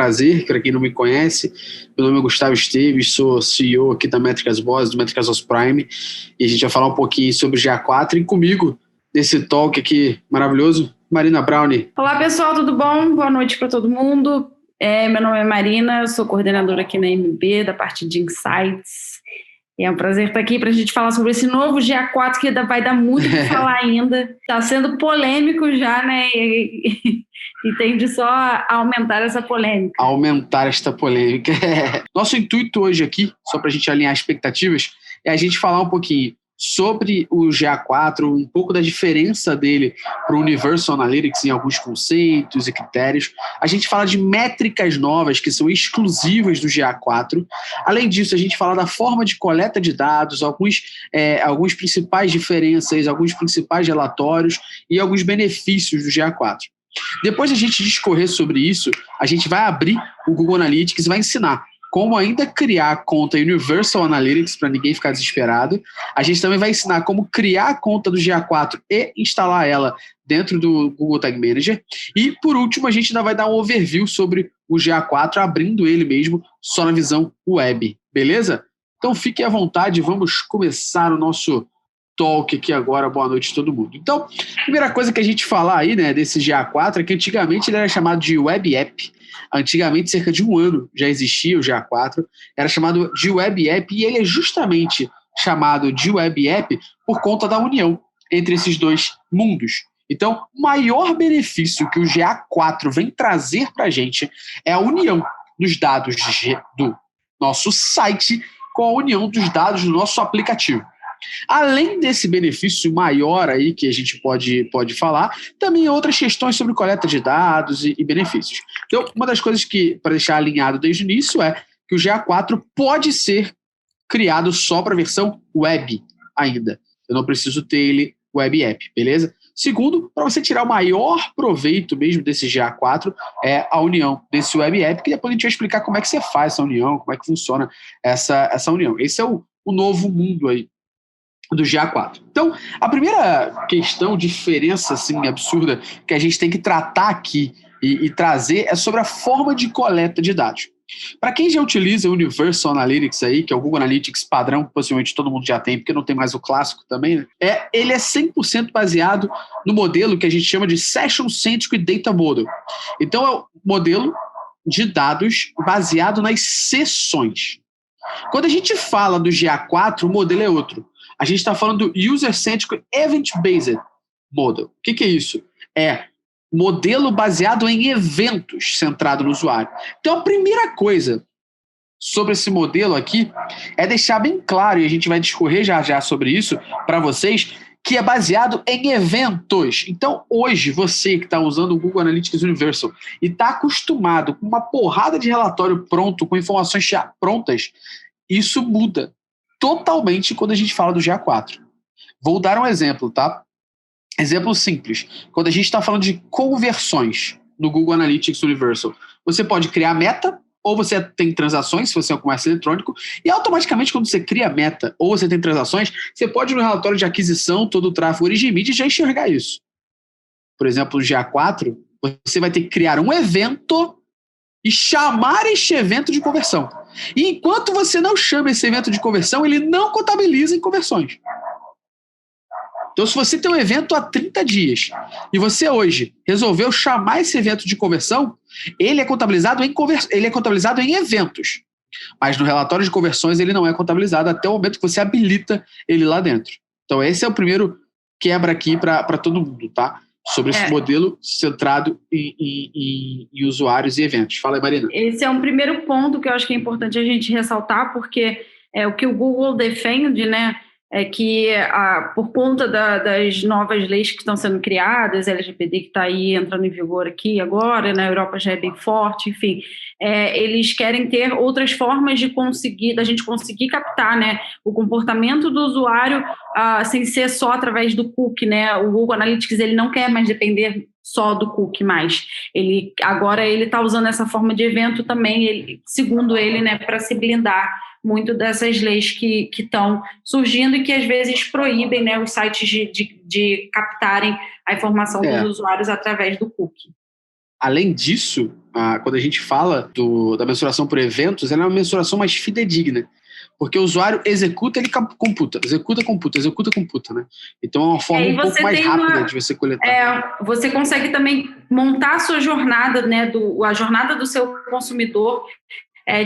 prazer, para quem não me conhece, meu nome é Gustavo Esteves, sou CEO aqui da Métricas Boss, do Métricas Boss Prime, e a gente vai falar um pouquinho sobre o GA4, e comigo, nesse talk aqui maravilhoso, Marina Browne. Olá pessoal, tudo bom? Boa noite para todo mundo. Meu nome é Marina, sou coordenadora aqui na MB, da parte de Insights. É um prazer estar aqui para a gente falar sobre esse novo GA4 que vai dar muito o que falar ainda. Está sendo polêmico já, né? E tende só a aumentar essa polêmica. Aumentar esta polêmica. Nosso intuito hoje aqui, só para a gente alinhar expectativas, é a gente falar um pouquinho sobre o GA4, um pouco da diferença dele para o Universal Analytics em alguns conceitos e critérios. A gente fala de métricas novas que são exclusivas do GA4. Além disso, a gente fala da forma de coleta de dados, alguns principais diferenças, alguns principais relatórios e alguns benefícios do GA4. Depois de a gente discorrer sobre isso, a gente vai abrir o Google Analytics e vai ensinar como ainda criar a conta Universal Analytics para ninguém ficar desesperado. A gente também vai ensinar como criar a conta do GA4 e instalar ela dentro do Google Tag Manager. E, por último, a gente ainda vai dar um overview sobre o GA4, abrindo ele mesmo só na visão web. Beleza? Então, fiquem à vontade, vamos começar o nosso talk aqui agora. Boa noite a todo mundo. Então, a primeira coisa que a gente falar aí, né, desse GA4 é que antigamente ele era chamado de Web App. Antigamente, cerca de um ano, já existia o GA4, era chamado de Web App, e ele é justamente chamado de Web App por conta da união entre esses dois mundos. Então, o maior benefício que o GA4 vem trazer para a gente é a união dos dados do nosso site com a união dos dados do nosso aplicativo. Além desse benefício maior aí que a gente pode falar, também outras questões sobre coleta de dados e benefícios. Então, uma das coisas que, para deixar alinhado desde o início, é que o GA4 pode ser criado só para a versão web ainda. Eu não preciso ter ele web app, beleza? Segundo, para você tirar o maior proveito mesmo desse GA4, é a união desse web app, que depois a gente vai explicar como é que você faz essa união, como é que funciona essa união. Esse é o novo mundo aí do GA4. Então, a primeira questão, diferença assim, absurda que a gente tem que tratar aqui e trazer é sobre a forma de coleta de dados. Para quem já utiliza o Universal Analytics aí, que é o Google Analytics padrão, que possivelmente todo mundo já tem, porque não tem mais o clássico também, né? Ele é 100% baseado no modelo que a gente chama de Session Centric Data Model. Então, é o modelo de dados baseado nas sessões. Quando a gente fala do GA4, o modelo é outro. A gente está falando do User-Centric Event-Based Model. O que é isso? É modelo baseado em eventos centrado no usuário. Então, a primeira coisa sobre esse modelo aqui é deixar bem claro, e a gente vai discorrer já sobre isso para vocês, que é baseado em eventos. Então, hoje, você que está usando o Google Analytics Universal e está acostumado com uma porrada de relatório pronto, com informações já prontas, isso muda totalmente quando a gente fala do GA4. Vou dar um exemplo, tá? Exemplo simples. Quando a gente está falando de conversões no Google Analytics Universal, você pode criar meta, ou você tem transações, se você é um comércio eletrônico, e automaticamente quando você cria meta, ou você tem transações, você pode ir no relatório de aquisição, todo o tráfego origem mídia, já enxergar isso. Por exemplo, no GA4, você vai ter que criar um evento e chamar este evento de conversão. E enquanto você não chama esse evento de conversão, ele não contabiliza em conversões. Então, se você tem um evento há 30 dias e você hoje resolveu chamar esse evento de conversão, ele é contabilizado em eventos. Mas no relatório de conversões ele não é contabilizado até o momento que você habilita ele lá dentro. Então, esse é o primeiro quebra aqui para todo mundo, tá? Sobre esse modelo centrado em usuários e eventos. Fala aí, Marina. Esse é um primeiro ponto que eu acho que é importante a gente ressaltar, porque é o que o Google defende, né? É que por conta das novas leis que estão sendo criadas, LGPD que está aí entrando em vigor aqui agora, na Europa já é bem forte, enfim, eles querem ter outras formas da gente conseguir captar, né, o comportamento do usuário sem ser só através do cookie, né? O Google Analytics ele não quer mais depender só do cookie mais. Agora ele está usando essa forma de evento também, segundo ele, né, para se blindar muito dessas leis que estão surgindo e que às vezes proíbem, né, os sites de captarem a informação dos usuários através do cookie. Além disso, quando a gente fala da mensuração por eventos, ela é uma mensuração mais fidedigna, porque o usuário executa, ele computa, executa, computa, né? Então é uma forma um pouco mais rápida de você coletar. Você consegue também montar a sua jornada, né, a jornada do seu consumidor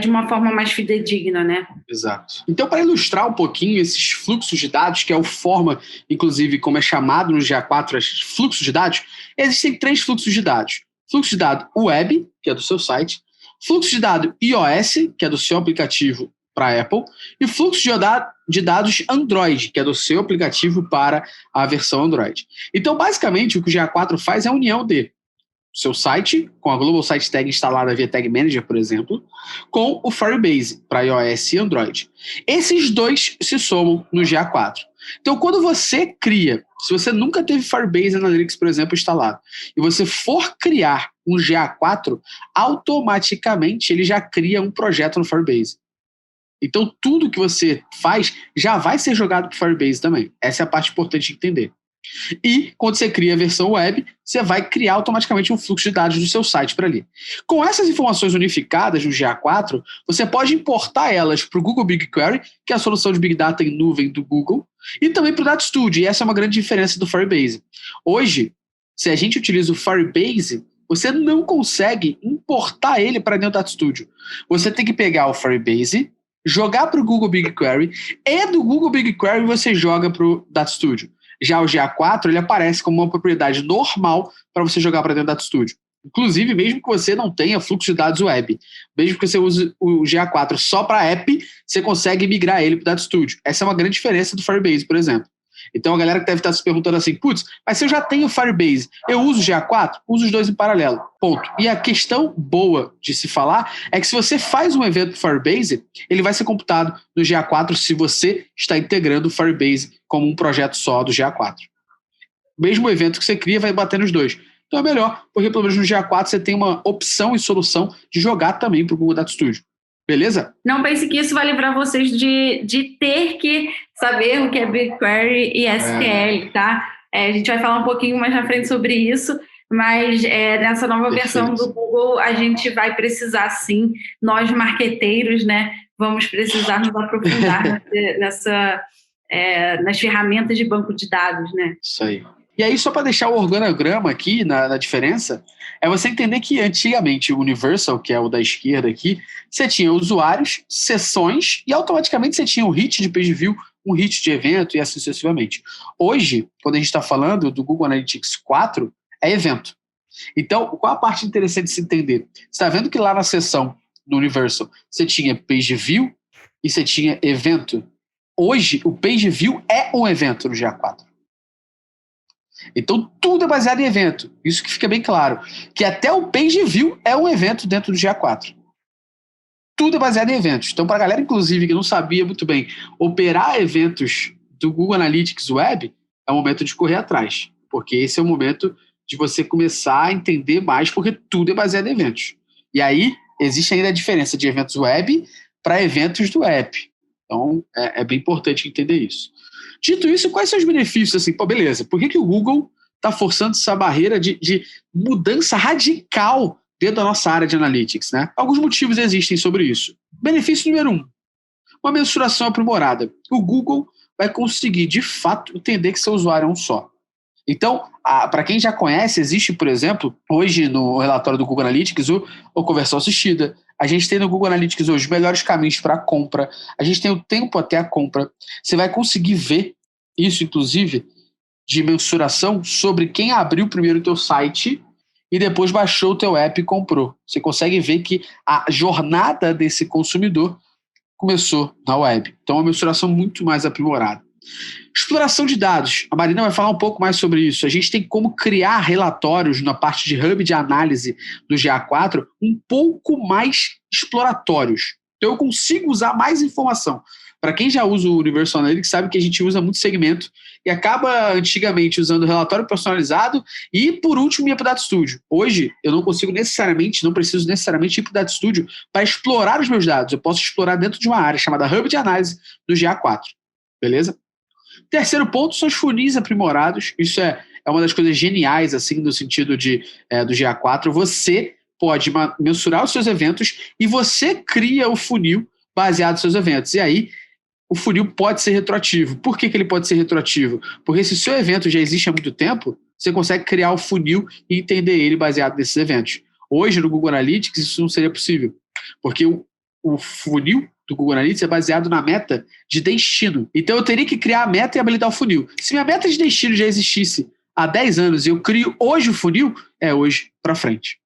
de uma forma mais fidedigna, né? Exato. Então, para ilustrar um pouquinho esses fluxos de dados, que é a forma, inclusive, como é chamado no GA4, fluxos de dados, existem 3 fluxos de dados. Fluxo de dados web, que é do seu site, fluxo de dados iOS, que é do seu aplicativo para Apple, e fluxo de dados Android, que é do seu aplicativo para a versão Android. Então, basicamente, o que o GA4 faz é a união de seu site, com a Global Site Tag instalada via Tag Manager, por exemplo, com o Firebase para iOS e Android. Esses 2 se somam no GA4. Então, quando você cria, se você nunca teve Firebase Analytics, por exemplo, instalado, e você for criar um GA4, automaticamente ele já cria um projeto no Firebase. Então, tudo que você faz já vai ser jogado para o Firebase também. Essa é a parte importante de entender. E, quando você cria a versão web, você vai criar automaticamente um fluxo de dados do seu site para ali. Com essas informações unificadas no GA4, você pode importar elas para o Google BigQuery, que é a solução de Big Data em nuvem do Google, e também para o Data Studio, e essa é uma grande diferença do Firebase. Hoje, se a gente utiliza o Firebase, você não consegue importar ele para dentro do Data Studio. Você tem que pegar o Firebase, jogar para o Google BigQuery, e do Google BigQuery você joga para o Data Studio. Já o GA4, ele aparece como uma propriedade normal para você jogar para dentro do Data Studio. Inclusive, mesmo que você não tenha fluxo de dados web, mesmo que você use o GA4 só para app, você consegue migrar ele para o Data Studio. Essa é uma grande diferença do Firebase, por exemplo. Então, a galera que deve estar se perguntando assim, putz, mas se eu já tenho Firebase, eu uso o GA4? Uso os 2 em paralelo. Ponto. E a questão boa de se falar é que se você faz um evento do Firebase, ele vai ser computado no GA4 se você está integrando o Firebase como um projeto só do GA4. Mesmo evento que você cria vai bater nos 2. Então é melhor, porque pelo menos no GA4 você tem uma opção e solução de jogar também para o Google Data Studio. Beleza? Não pense que isso vai livrar vocês de ter que saber o que é BigQuery e SQL, tá? A gente vai falar um pouquinho mais na frente sobre isso, mas nessa nova versão do Google a gente vai precisar sim, nós marqueteiros, né? Vamos precisar nos aprofundar nas ferramentas de banco de dados, né? Isso aí. E aí, só para deixar o organograma aqui na diferença, é você entender que antigamente o Universal, que é o da esquerda aqui, você tinha usuários, sessões e automaticamente você tinha um hit de page view, um hit de evento e assim sucessivamente. Hoje, quando a gente está falando do Google Analytics 4, é evento. Então, qual a parte interessante de se entender? Você está vendo que lá na seção do Universal você tinha page view e você tinha evento. Hoje, o page view é um evento no GA4. Então, tudo é baseado em evento. Isso que fica bem claro. Que até o page view é um evento dentro do GA4. Tudo é baseado em eventos. Então, para a galera, inclusive, que não sabia muito bem operar eventos do Google Analytics Web, é o momento de correr atrás. Porque esse é o momento de você começar a entender mais, porque tudo é baseado em eventos. E aí, existe ainda a diferença de eventos web para eventos do app. Então, é bem importante entender isso. Dito isso, quais são os benefícios? Assim, beleza, por que o Google está forçando essa barreira de mudança radical dentro da nossa área de analytics, né? Alguns motivos existem sobre isso. Benefício número 1, uma mensuração aprimorada. O Google vai conseguir, de fato, entender que seu usuário é um só. Então, para quem já conhece, existe, por exemplo, hoje no relatório do Google Analytics, o conversão assistida. A gente tem no Google Analytics hoje os melhores caminhos para a compra. A gente tem o tempo até a compra. Você vai conseguir ver isso, inclusive, de mensuração sobre quem abriu primeiro o teu site e depois baixou o teu app e comprou. Você consegue ver que a jornada desse consumidor começou na web. Então, é uma mensuração muito mais aprimorada. Exploração de dados. A Marina vai falar um pouco mais sobre isso. A gente tem como criar relatórios na parte de hub de análise do GA4 um pouco mais exploratórios. Então, eu consigo usar mais informação. Para quem já usa o Universal Analytics, sabe que a gente usa muito segmento e acaba, antigamente, usando relatório personalizado e, por último, ia para o Data Studio. Hoje, eu não preciso necessariamente ir para o Data Studio para explorar os meus dados. Eu posso explorar dentro de uma área chamada hub de análise do GA4. Beleza? Terceiro ponto são os funis aprimorados. Isso é é uma das coisas geniais, assim, no sentido do GA4. Você pode mensurar os seus eventos e você cria o funil baseado nos seus eventos. E aí, o funil pode ser retroativo. Por que ele pode ser retroativo? Porque se o seu evento já existe há muito tempo, você consegue criar o funil e entender ele baseado nesses eventos. Hoje, no Google Analytics, isso não seria possível, porque o funil do Google Analytics é baseado na meta de destino. Então, eu teria que criar a meta e habilitar o funil. Se minha meta de destino já existisse há 10 anos e eu crio hoje o funil, é hoje para frente.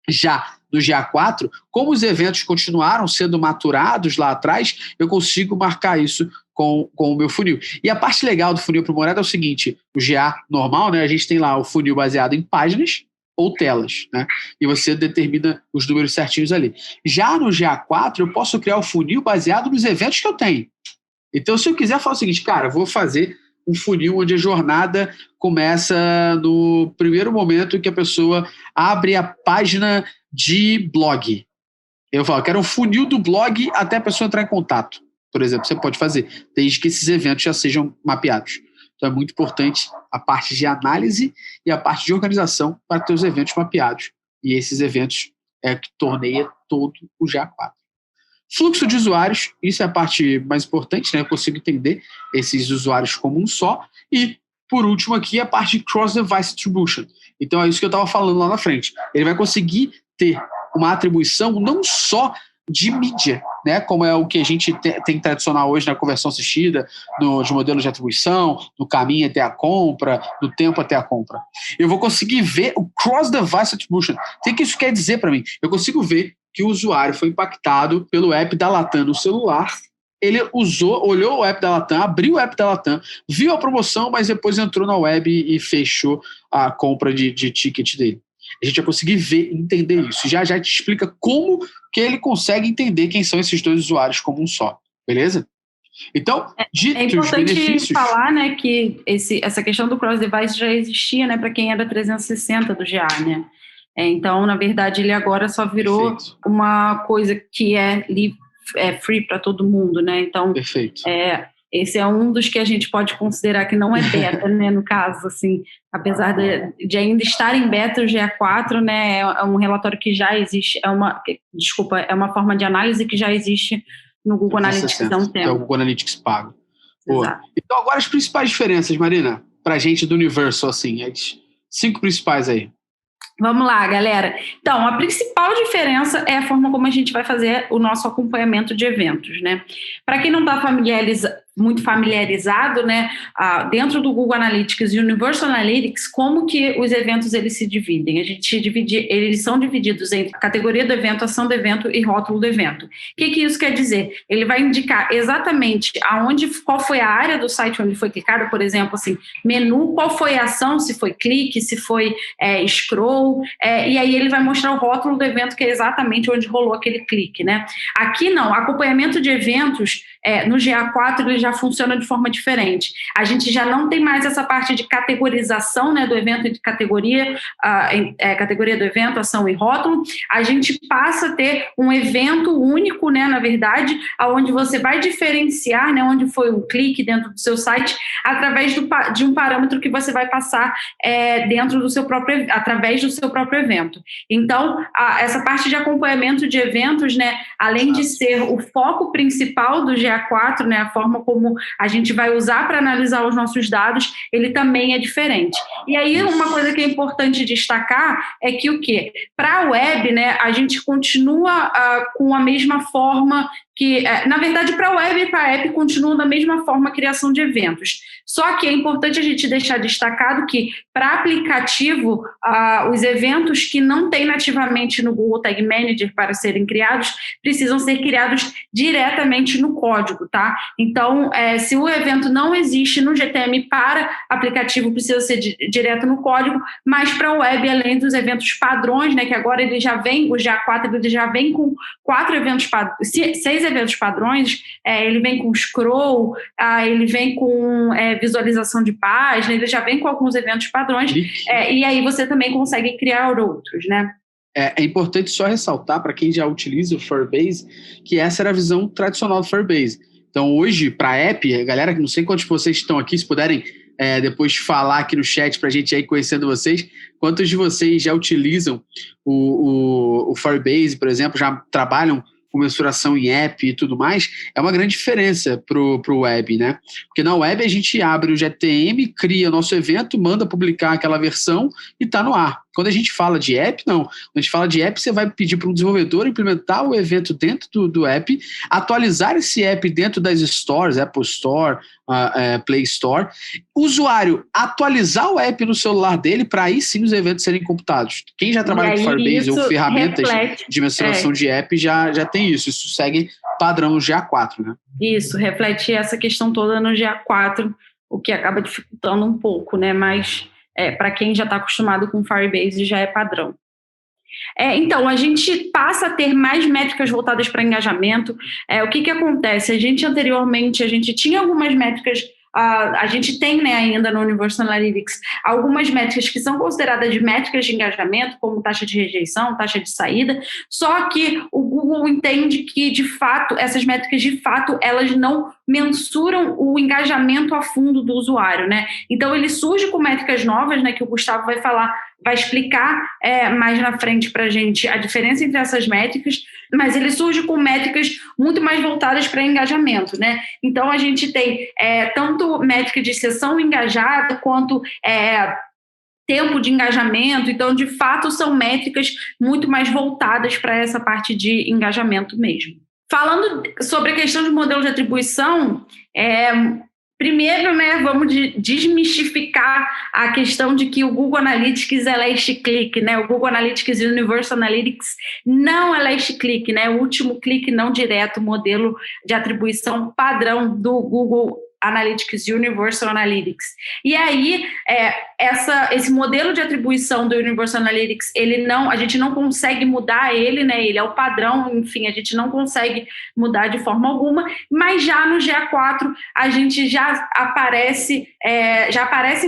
Já no GA4, como os eventos continuaram sendo maturados lá atrás, eu consigo marcar isso com o meu funil. E a parte legal do funil aprimorado é o seguinte: o GA normal, né, a gente tem lá o funil baseado em páginas ou telas, né? E você determina os números certinhos ali. Já no GA4, eu posso criar o funil baseado nos eventos que eu tenho. Então, se eu quiser, eu falo o seguinte, cara, eu vou fazer um funil onde a jornada começa no primeiro momento que a pessoa abre a página de blog. Eu falo, quero um funil do blog até a pessoa entrar em contato, por exemplo. Você pode fazer, desde que esses eventos já sejam mapeados. Então, é muito importante a parte de análise e a parte de organização para ter os eventos mapeados. E esses eventos é que torneia todo o GA4. Fluxo de usuários, isso é a parte mais importante, né? Eu consigo entender esses usuários como um só. E, por último aqui, a parte de cross-device distribution. Então, é isso que eu estava falando lá na frente. Ele vai conseguir ter uma atribuição não só de mídia, né? Como é o que a gente tem tradicional hoje na conversão assistida, de modelo de atribuição, no caminho até a compra, do tempo até a compra. Eu vou conseguir ver o cross-device attribution. O que isso quer dizer para mim? Eu consigo ver que o usuário foi impactado pelo app da Latam no celular, ele olhou o app da Latam, abriu o app da Latam, viu a promoção, mas depois entrou na web e fechou a compra de ticket dele. A gente vai conseguir ver e entender isso. Já te explica como que ele consegue entender quem são esses dois usuários como um só. Beleza? Então, dito os benefícios... É importante falar, né, que essa questão do cross-device já existia, né, para quem era 360 do GA, né? Então, na verdade, ele agora só virou Perfeito. Uma coisa que é free para todo mundo, né? Então, Perfeito. Esse é um dos que a gente pode considerar que não é beta, né? No caso, assim, apesar de ainda estar em beta, o GA4, né? É um relatório que já existe, é uma forma de análise que já existe no Google Analytics há um tempo. Que é o Google Analytics pago. Então, agora as principais diferenças, Marina, para a gente do universo, assim, as 5 principais aí. Vamos lá, galera. Então, a principal diferença é a forma como a gente vai fazer o nosso acompanhamento de eventos, né? Para quem não está muito familiarizado, né, dentro do Google Analytics e Universal Analytics, como que os eventos eles se dividem? Eles são divididos em categoria do evento, ação do evento e rótulo do evento. O que isso quer dizer? Ele vai indicar exatamente qual foi a área do site onde foi clicado, por exemplo, assim, menu, qual foi a ação, se foi clique, se foi scroll, e aí ele vai mostrar o rótulo do evento, que é exatamente onde rolou aquele clique, né? Aqui não, acompanhamento de eventos no GA4 ele já funciona de forma diferente. A gente já não tem mais essa parte de categorização, né, do evento de categoria, categoria do evento, ação e rótulo. A gente passa a ter um evento único, né, na verdade, onde você vai diferenciar, né, onde foi o clique dentro do seu site, através de um parâmetro que você vai passar através do seu próprio evento. Então, essa parte de acompanhamento de eventos, né, além de ser o foco principal do GA4, né, a forma como a gente vai usar para analisar os nossos dados, ele também é diferente. E aí, uma coisa que é importante destacar é que o quê? Para a web, né, a gente continua com a mesma forma que, na verdade, para a web e para a app continuam da mesma forma a criação de eventos. Só que é importante a gente deixar destacado que, para aplicativo, os eventos que não tem nativamente no Google Tag Manager para serem criados, precisam ser criados diretamente no código, tá? Então, se o evento não existe no GTM para aplicativo, precisa ser direto no código, mas para a web, além dos eventos padrões, né, que agora ele já vem, o GA4 ele já vem com 6 eventos padrões, ele vem com scroll, ele vem com visualização de página, ele já vem com alguns eventos padrões, e aí você também consegue criar outros, né? É importante só ressaltar, para quem já utiliza o Firebase, que essa era a visão tradicional do Firebase. Então, hoje, para a app, galera, não sei quantos de vocês estão aqui, se puderem depois falar aqui no chat para a gente ir conhecendo vocês. Quantos de vocês já utilizam o Firebase, por exemplo, já trabalham com mensuração em app e tudo mais? É uma grande diferença pro web, né? Porque na web a gente abre o GTM, cria nosso evento, manda publicar aquela versão e está no ar. Quando a gente fala de app, não. Quando a gente fala de app, você vai pedir para um desenvolvedor implementar o evento dentro do app, atualizar esse app dentro das stores, Apple Store, Play Store, o usuário atualizar o app no celular dele para aí sim os eventos serem computados. Quem já trabalha com Firebase ou ferramentas de mensuração de app já tem isso. Isso segue padrão no GA4, né? Isso, reflete essa questão toda no GA4, o que acaba dificultando um pouco, né? Mas para quem já está acostumado com Firebase já é padrão. Então, a gente passa a ter mais métricas voltadas para engajamento. O que acontece? Anteriormente, a gente tinha algumas métricas, a gente tem, né, ainda no Universal Analytics, algumas métricas que são consideradas de métricas de engajamento, como taxa de rejeição, taxa de saída, só que o Google entende que, de fato, essas métricas, de fato, elas não mensuram o engajamento a fundo do usuário, né? Então, ele surge com métricas novas, né, que o Gustavo vai explicar mais na frente para a gente a diferença entre essas métricas, mas ele surge com métricas muito mais voltadas para engajamento, né? Então, a gente tem tanto métrica de sessão engajada, quanto tempo de engajamento. Então, de fato, são métricas muito mais voltadas para essa parte de engajamento mesmo. Falando sobre a questão de modelo de atribuição, primeiro, né, vamos desmistificar a questão de que o Google Analytics é last click, né? O Google Analytics e o Universal Analytics não é last click, né? O último clique não direto, modelo de atribuição padrão do Google Analytics e Universal Analytics. E aí, esse modelo de atribuição do Universal Analytics, a gente não consegue mudar ele, né? Ele é o padrão, enfim, a gente não consegue mudar de forma alguma, mas já no GA4 a gente já aparecem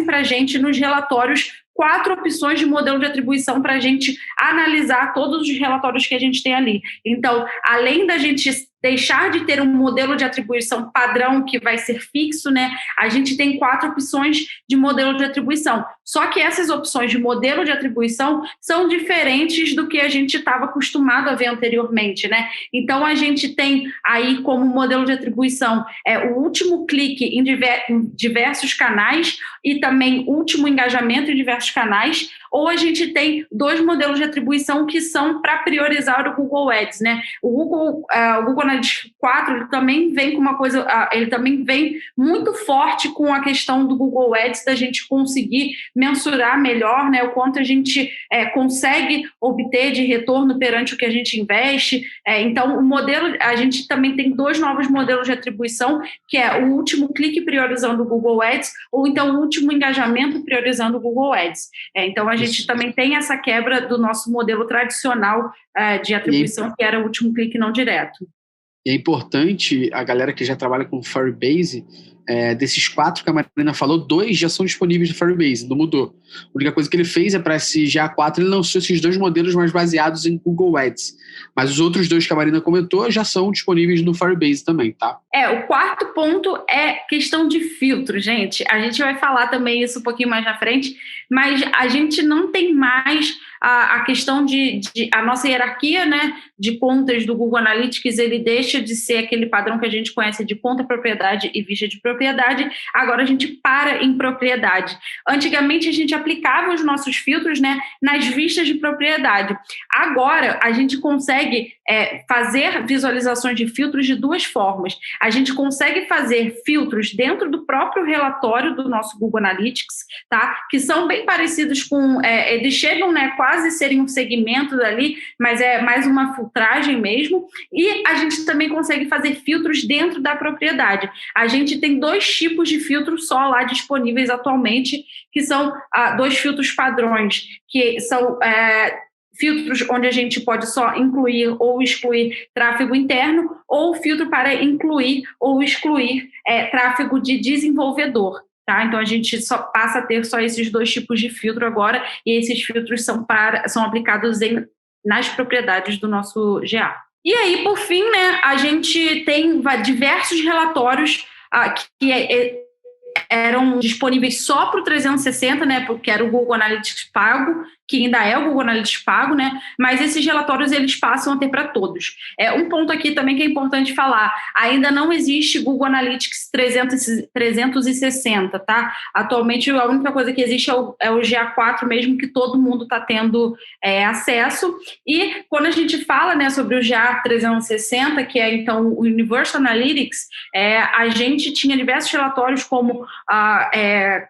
para a gente nos relatórios 4 opções de modelo de atribuição para a gente analisar todos os relatórios que a gente tem ali. Então, além da gente deixar de ter um modelo de atribuição padrão que vai ser fixo, né? A gente tem 4 opções de modelo de atribuição. Só que essas opções de modelo de atribuição são diferentes do que a gente estava acostumado a ver anteriormente, né? Então, a gente tem aí como modelo de atribuição o último clique em diversos canais e também último engajamento em diversos canais, ou a gente tem 2 modelos de atribuição que são para priorizar o Google Ads, né? O Google Analytics 4, ele também vem com uma coisa, ele também vem muito forte com a questão do Google Ads, da gente conseguir mensurar melhor, né, o quanto a gente consegue obter de retorno perante o que a gente investe. Então, a gente também tem 2 novos modelos de atribuição, que é o último clique priorizando o Google Ads, ou então o último engajamento priorizando o Google Ads. Então, a gente também tem essa quebra do nosso modelo tradicional de atribuição, que era o último clique não direto. E é importante, a galera que já trabalha com Firebase, desses 4 que a Marina falou, 2 já são disponíveis no Firebase, não mudou. A única coisa que ele fez para esse GA4, ele lançou esses 2 modelos mais baseados em Google Ads. Mas os outros 2 que a Marina comentou já são disponíveis no Firebase também, tá? O 4º ponto é questão de filtro, gente. A gente vai falar também isso um pouquinho mais na frente, mas a gente não tem mais a questão de a nossa hierarquia, né, de contas do Google Analytics, ele deixa de ser aquele padrão que a gente conhece de conta propriedade e vista de propriedade, agora a gente para em propriedade. Antigamente a gente aplicava os nossos filtros, né, nas vistas de propriedade. Agora a gente consegue fazer visualizações de filtros de 2 formas. A gente consegue fazer filtros dentro do próprio relatório do nosso Google Analytics, tá? Que são bem parecidos com... eles chegam, né, quase serem um segmento dali, mas é mais uma filtragem mesmo. E a gente também consegue fazer filtros dentro da propriedade. A gente tem 2 tipos de filtros só lá disponíveis atualmente, que são 2 filtros padrões, que são... filtros onde a gente pode só incluir ou excluir tráfego interno, ou filtro para incluir ou excluir tráfego de desenvolvedor. Tá? Então, a gente só passa a ter só esses 2 tipos de filtro agora, e esses filtros são aplicados nas propriedades do nosso GA. E aí, por fim, né, a gente tem diversos relatórios que eram disponíveis só para o 360, né, porque era o Google Analytics pago, que ainda é o Google Analytics pago, né, mas esses relatórios eles passam a ter para todos. Um ponto aqui também que é importante falar, ainda não existe Google Analytics 360, tá? Atualmente a única coisa que existe é o GA4 mesmo, que todo mundo está tendo acesso, e quando a gente fala, né, sobre o GA360, que é então o Universal Analytics, a gente tinha diversos relatórios como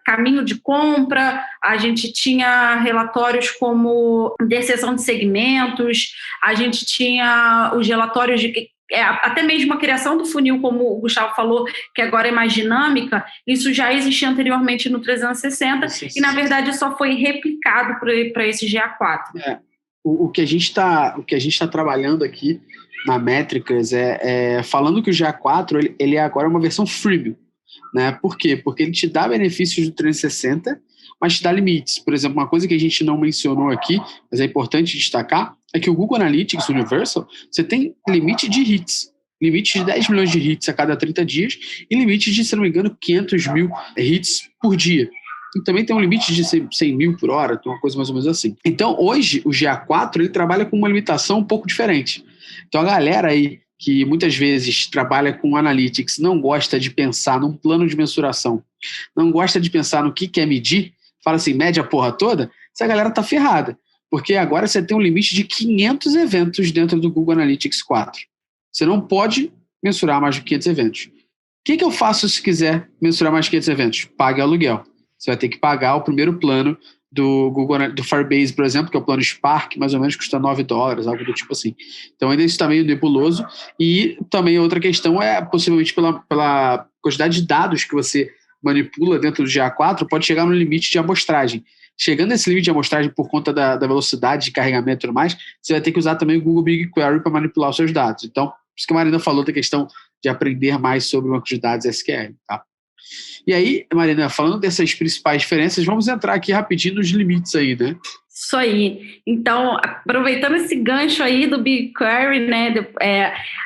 caminho de compra, a gente tinha relatórios como decisão de segmentos, a gente tinha os relatórios de até mesmo a criação do funil, como o Gustavo falou, que agora é mais dinâmica, isso já existia anteriormente no 360 e, na verdade, só foi replicado para esse GA4. O que a gente está trabalhando aqui na Métricas falando que o GA4 ele é agora uma versão freemium, né? Por quê? Porque ele te dá benefícios do 360, mas te dá limites. Por exemplo, uma coisa que a gente não mencionou aqui, mas é importante destacar, é que o Google Analytics Universal, você tem limite de hits, limite de 10 milhões de hits a cada 30 dias e limite de, se não me engano, 500 mil hits por dia. E também tem um limite de 100 mil por hora, uma coisa mais ou menos assim. Então, hoje, o GA4 ele trabalha com uma limitação um pouco diferente. Então, a galera aí que muitas vezes trabalha com Analytics não gosta de pensar num plano de mensuração, não gosta de pensar no que quer medir, fala assim, mede a porra toda, essa galera tá ferrada. Porque agora você tem um limite de 500 eventos dentro do Google Analytics 4. Você não pode mensurar mais de 500 eventos. O que eu faço se quiser mensurar mais de 500 eventos? Pague aluguel. Você vai ter que pagar o primeiro plano do Google, do Firebase, por exemplo, que é o plano Spark, mais ou menos custa $9, algo do tipo assim. Então ainda isso está meio nebuloso. E também outra questão possivelmente pela quantidade de dados que você manipula dentro do GA4, pode chegar no limite de amostragem. Chegando nesse limite de amostragem por conta da velocidade de carregamento e tudo mais, você vai ter que usar também o Google BigQuery para manipular os seus dados. Então, por isso que a Marina falou da questão de aprender mais sobre bancos de dados SQL. Tá? E aí, Marina, falando dessas principais diferenças, vamos entrar aqui rapidinho nos limites aí, né? Isso aí. Então, aproveitando esse gancho aí do BigQuery, né,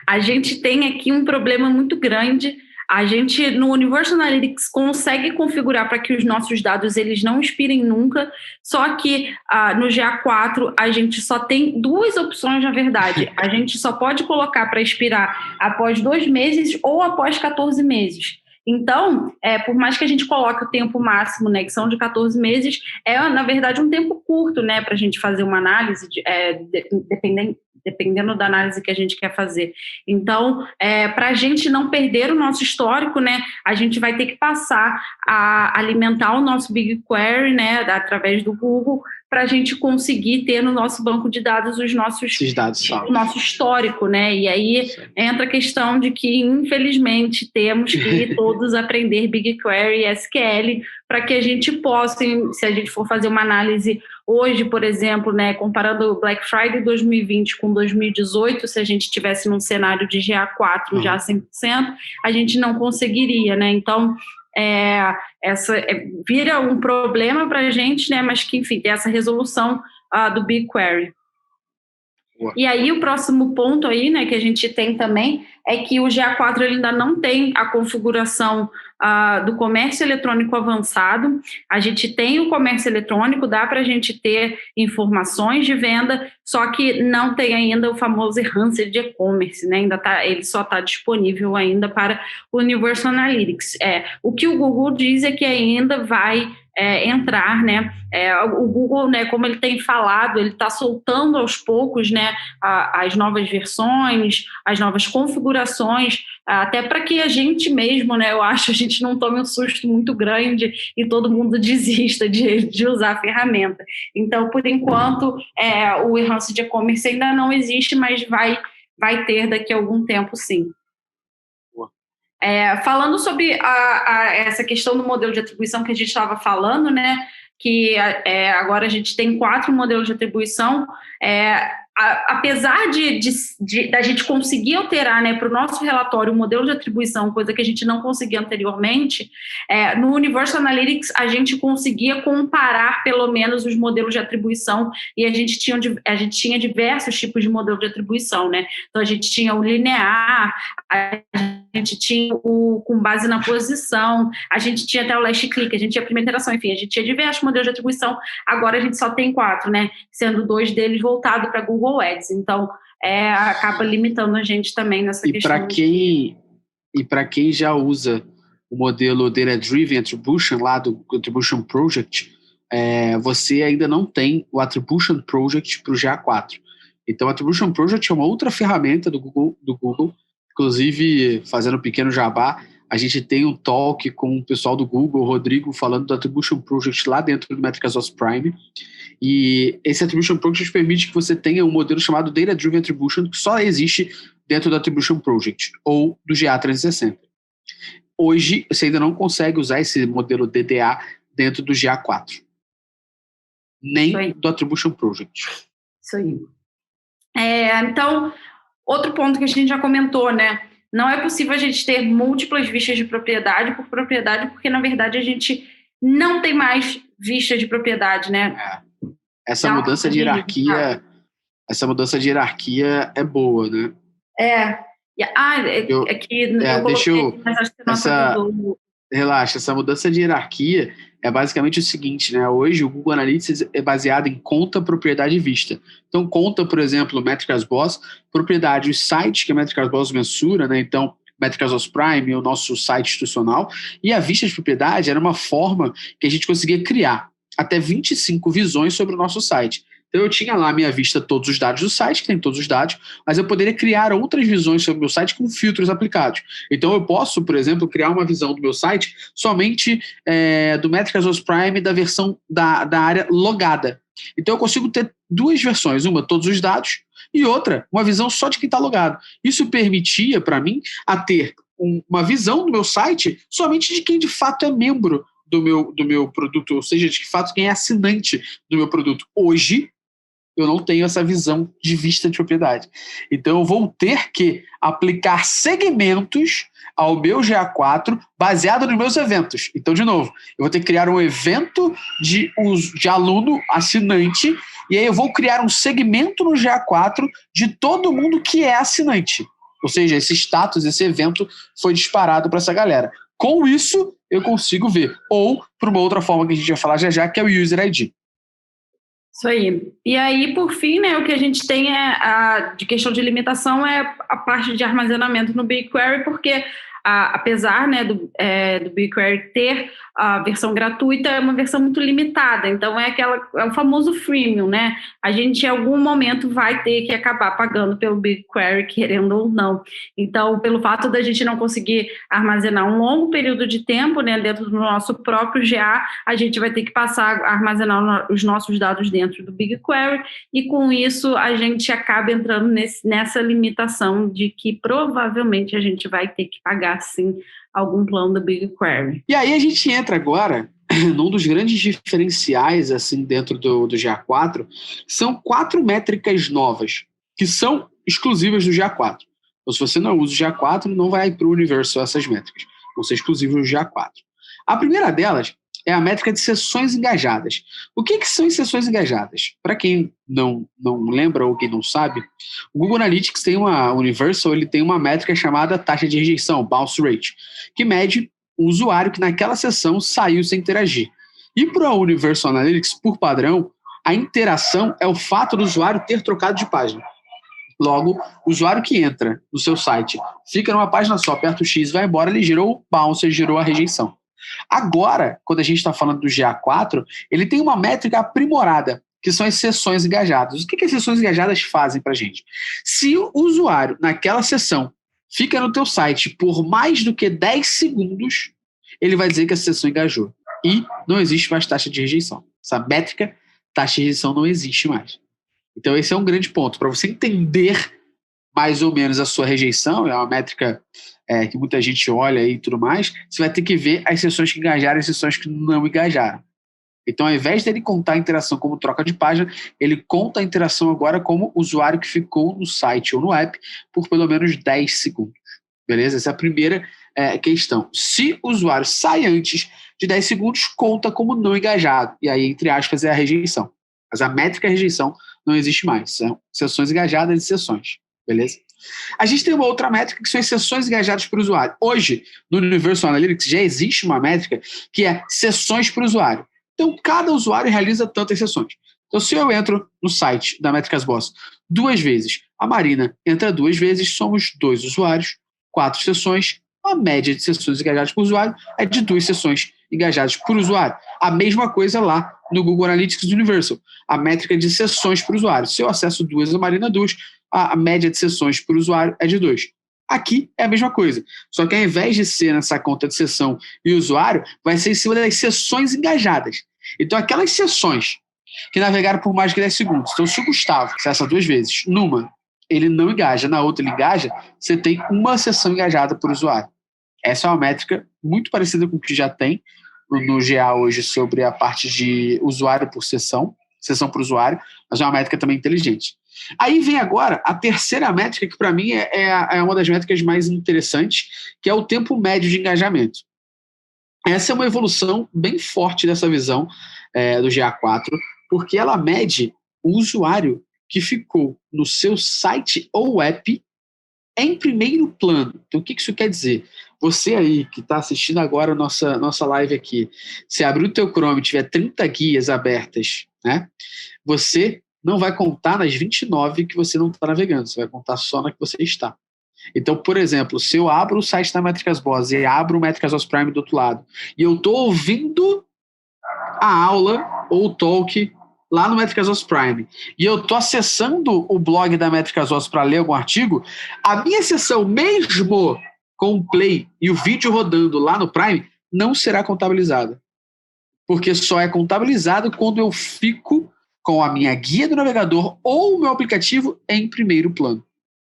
a gente tem aqui um problema muito grande. A gente, no Universal Analytics, consegue configurar para que os nossos dados eles não expirem nunca, só que no GA4 a gente só tem duas opções, na verdade. A gente só pode colocar para expirar após 2 meses ou após 14 meses. Então, por mais que a gente coloque o tempo máximo, né, que são de 14 meses, na verdade, um tempo curto, né, para a gente fazer uma análise, dependendo da análise que a gente quer fazer. Então, para a gente não perder o nosso histórico, né, a gente vai ter que passar a alimentar o nosso BigQuery, né, através do Google, para a gente conseguir ter no nosso banco de dados os nossos dados, o nosso histórico, né? E aí entra a questão de que, infelizmente, temos que todos aprender BigQuery e SQL para que a gente possa, se a gente for fazer uma análise hoje, por exemplo, né, comparando o Black Friday 2020 com 2018, se a gente estivesse num cenário de GA4 já 100%, a gente não conseguiria, né? Então, vira um problema para a gente, né? Mas que, enfim, tem essa resolução do BigQuery. E aí o próximo ponto aí, né, que a gente tem também é que o GA4 ele ainda não tem a configuração do comércio eletrônico avançado. A gente tem o comércio eletrônico, dá para a gente ter informações de venda, só que não tem ainda o famoso enhancer de e-commerce, né? Ele só está disponível ainda para o Universal Analytics. O que o Google diz é que ainda vai entrar, né? O Google, né, como ele tem falado, ele está soltando aos poucos, né, as novas versões, as novas configurações, até para que a gente mesmo, né, eu acho, a gente não tome um susto muito grande e todo mundo desista de usar a ferramenta. Então, por enquanto, o enhanced de e-commerce ainda não existe, mas vai ter daqui a algum tempo, sim. Falando sobre essa questão do modelo de atribuição que a gente estava falando, né, que agora a gente tem 4 modelos de atribuição, apesar da gente conseguir alterar, né, para o nosso relatório o modelo de atribuição, coisa que a gente não conseguia anteriormente, no Universal Analytics a gente conseguia comparar pelo menos os modelos de atribuição e a gente tinha diversos tipos de modelo de atribuição, né? Então a gente tinha o linear, a gente tinha o com base na posição, a gente tinha até o last click, a gente tinha a primeira interação, enfim, a gente tinha diversos modelos de atribuição, agora a gente só tem 4, né? Sendo 2 deles voltados para Google Ads. Então, acaba limitando a gente também nessa questão. E para quem já usa o modelo Data Driven Attribution, lá do Attribution Project, você ainda não tem o Attribution Project para o GA4. Então, o Attribution Project é uma outra ferramenta do Google. Inclusive, fazendo um pequeno jabá, a gente tem um talk com o pessoal do Google, o Rodrigo, falando do Attribution Project lá dentro do Métricas OS Prime. E esse Attribution Project permite que você tenha um modelo chamado Data Driven Attribution, que só existe dentro do Attribution Project ou do GA360. Hoje, você ainda não consegue usar esse modelo DDA dentro do GA4. Nem do Attribution Project. Isso aí. Então, outro ponto que a gente já comentou, né? Não é possível a gente ter múltiplas vistas de propriedade por propriedade, porque, na verdade, a gente não tem mais vistas de propriedade, né? Essa mudança de hierarquia é boa, né? Relaxa, essa mudança de hierarquia é basicamente o seguinte, né? Hoje o Google Analytics é baseado em conta, propriedade e vista. Então, conta, por exemplo, Métricas Boss, propriedade, os sites que a Métricas Boss mensura, né? Então, Métricas OS Prime, o nosso site institucional, e a vista de propriedade era uma forma que a gente conseguia criar até 25 visões sobre o nosso site. Então, eu tinha lá a minha vista todos os dados do site, que tem todos os dados, mas eu poderia criar outras visões sobre o meu site com filtros aplicados. Então, eu posso, por exemplo, criar uma visão do meu site somente do Métricas OS Prime da versão da área logada. Então, eu consigo ter 2 versões, uma todos os dados e outra, uma visão só de quem está logado. Isso permitia, para mim, a ter uma visão do meu site somente de quem de fato é membro do meu produto, ou seja, de fato quem é assinante do meu produto. Hoje, eu não tenho essa visão de vista de propriedade. Então, eu vou ter que aplicar segmentos ao meu GA4 baseado nos meus eventos. Então, de novo, eu vou ter que criar um evento de aluno assinante e aí eu vou criar um segmento no GA4 de todo mundo que é assinante. Ou seja, esse status, esse evento foi disparado para essa galera. Com isso, eu consigo ver. Ou, por uma outra forma que a gente vai falar já, que é o User ID. Isso aí. E aí, por fim, né, o que a gente tem de questão de limitação é a parte de armazenamento no BigQuery, porque apesar, né, do BigQuery ter a versão gratuita, é uma versão muito limitada. Então, é o famoso freemium, né? A gente, em algum momento, vai ter que acabar pagando pelo BigQuery, querendo ou não. Então, pelo fato da gente não conseguir armazenar um longo período de tempo, né, dentro do nosso próprio GA, a gente vai ter que passar a armazenar os nossos dados dentro do BigQuery, e com isso a gente acaba entrando nessa limitação de que provavelmente a gente vai ter que pagar, sim, algum plano do BigQuery. E aí a gente entra agora num dos grandes diferenciais assim, dentro do GA4, são 4 métricas novas, que são exclusivas do GA4. Então, se você não usa o GA4, não vai para o universo essas métricas, vão ser exclusivas do GA4. A primeira delas é a métrica de sessões engajadas. O que são sessões engajadas? Para quem não lembra ou quem não sabe, o Google Analytics tem ele tem uma métrica chamada taxa de rejeição, bounce rate, que mede o usuário que naquela sessão saiu sem interagir. E para o Universal Analytics, por padrão, a interação é o fato do usuário ter trocado de página. Logo, o usuário que entra no seu site, fica numa página só, aperta o X, vai embora, ele gerou o bounce, gerou a rejeição. Agora, quando a gente está falando do GA4, ele tem uma métrica aprimorada, que são as sessões engajadas. O que as sessões engajadas fazem para a gente? Se o usuário, naquela sessão, fica no teu site por mais do que 10 segundos, ele vai dizer que a sessão engajou. E não existe mais taxa de rejeição. Essa métrica, taxa de rejeição, não existe mais. Então, esse é um grande ponto. Para você entender mais ou menos a sua rejeição, é uma métrica que muita gente olha e tudo mais, você vai ter que ver as sessões que engajaram e as sessões que não engajaram. Então, ao invés dele contar a interação como troca de página, ele conta a interação agora como usuário que ficou no site ou no app por pelo menos 10 segundos. Beleza? Essa é a primeira questão. Se o usuário sai antes de 10 segundos, conta como não engajado. E aí, entre aspas, é a rejeição. Mas a métrica rejeição não existe mais. São sessões engajadas e sessões. Beleza? A gente tem uma outra métrica que são as sessões engajadas por usuário. Hoje, no Universal Analytics, já existe uma métrica que é sessões por usuário. Então, cada usuário realiza tantas sessões. Então, se eu entro no site da Métricas Boss 2 vezes, a Marina entra 2 vezes, somos 2 usuários, 4 sessões, a média de sessões engajadas por usuário é de 2 sessões engajadas por usuário. A mesma coisa lá no Google Analytics Universal, a métrica de sessões por usuário. Se eu acesso 2, a Marina 2, a média de sessões por usuário é de 2. Aqui é a mesma coisa, só que ao invés de ser nessa conta de sessão e usuário, vai ser em cima das sessões engajadas. Então, aquelas sessões que navegaram por mais de 10 segundos. Então, se o Gustavo acessa 2 vezes, numa, ele não engaja, na outra ele engaja, você tem uma sessão engajada por usuário. Essa é uma métrica muito parecida com o que já tem no GA hoje sobre a parte de usuário por sessão por usuário, mas é uma métrica também inteligente. Aí vem agora a terceira métrica, que para mim é uma das métricas mais interessantes, que é o tempo médio de engajamento. Essa é uma evolução bem forte dessa visão do GA4, porque ela mede o usuário que ficou no seu site ou app em primeiro plano. Então, o que isso quer dizer? Você aí que está assistindo agora a nossa live aqui, se abrir o teu Chrome e tiver 30 guias abertas, né, você não vai contar nas 29 que você não está navegando, você vai contar só na que você está. Então, por exemplo, se eu abro o site da Métricas Boss e abro o Métricas Boss Prime do outro lado, e eu estou ouvindo a aula ou o talk lá no Métricas Boss Prime, e eu estou acessando o blog da Métricas Boss para ler algum artigo, a minha sessão, mesmo com o play e o vídeo rodando lá no Prime, não será contabilizada. Porque só é contabilizado quando eu fico com a minha guia do navegador ou o meu aplicativo em primeiro plano.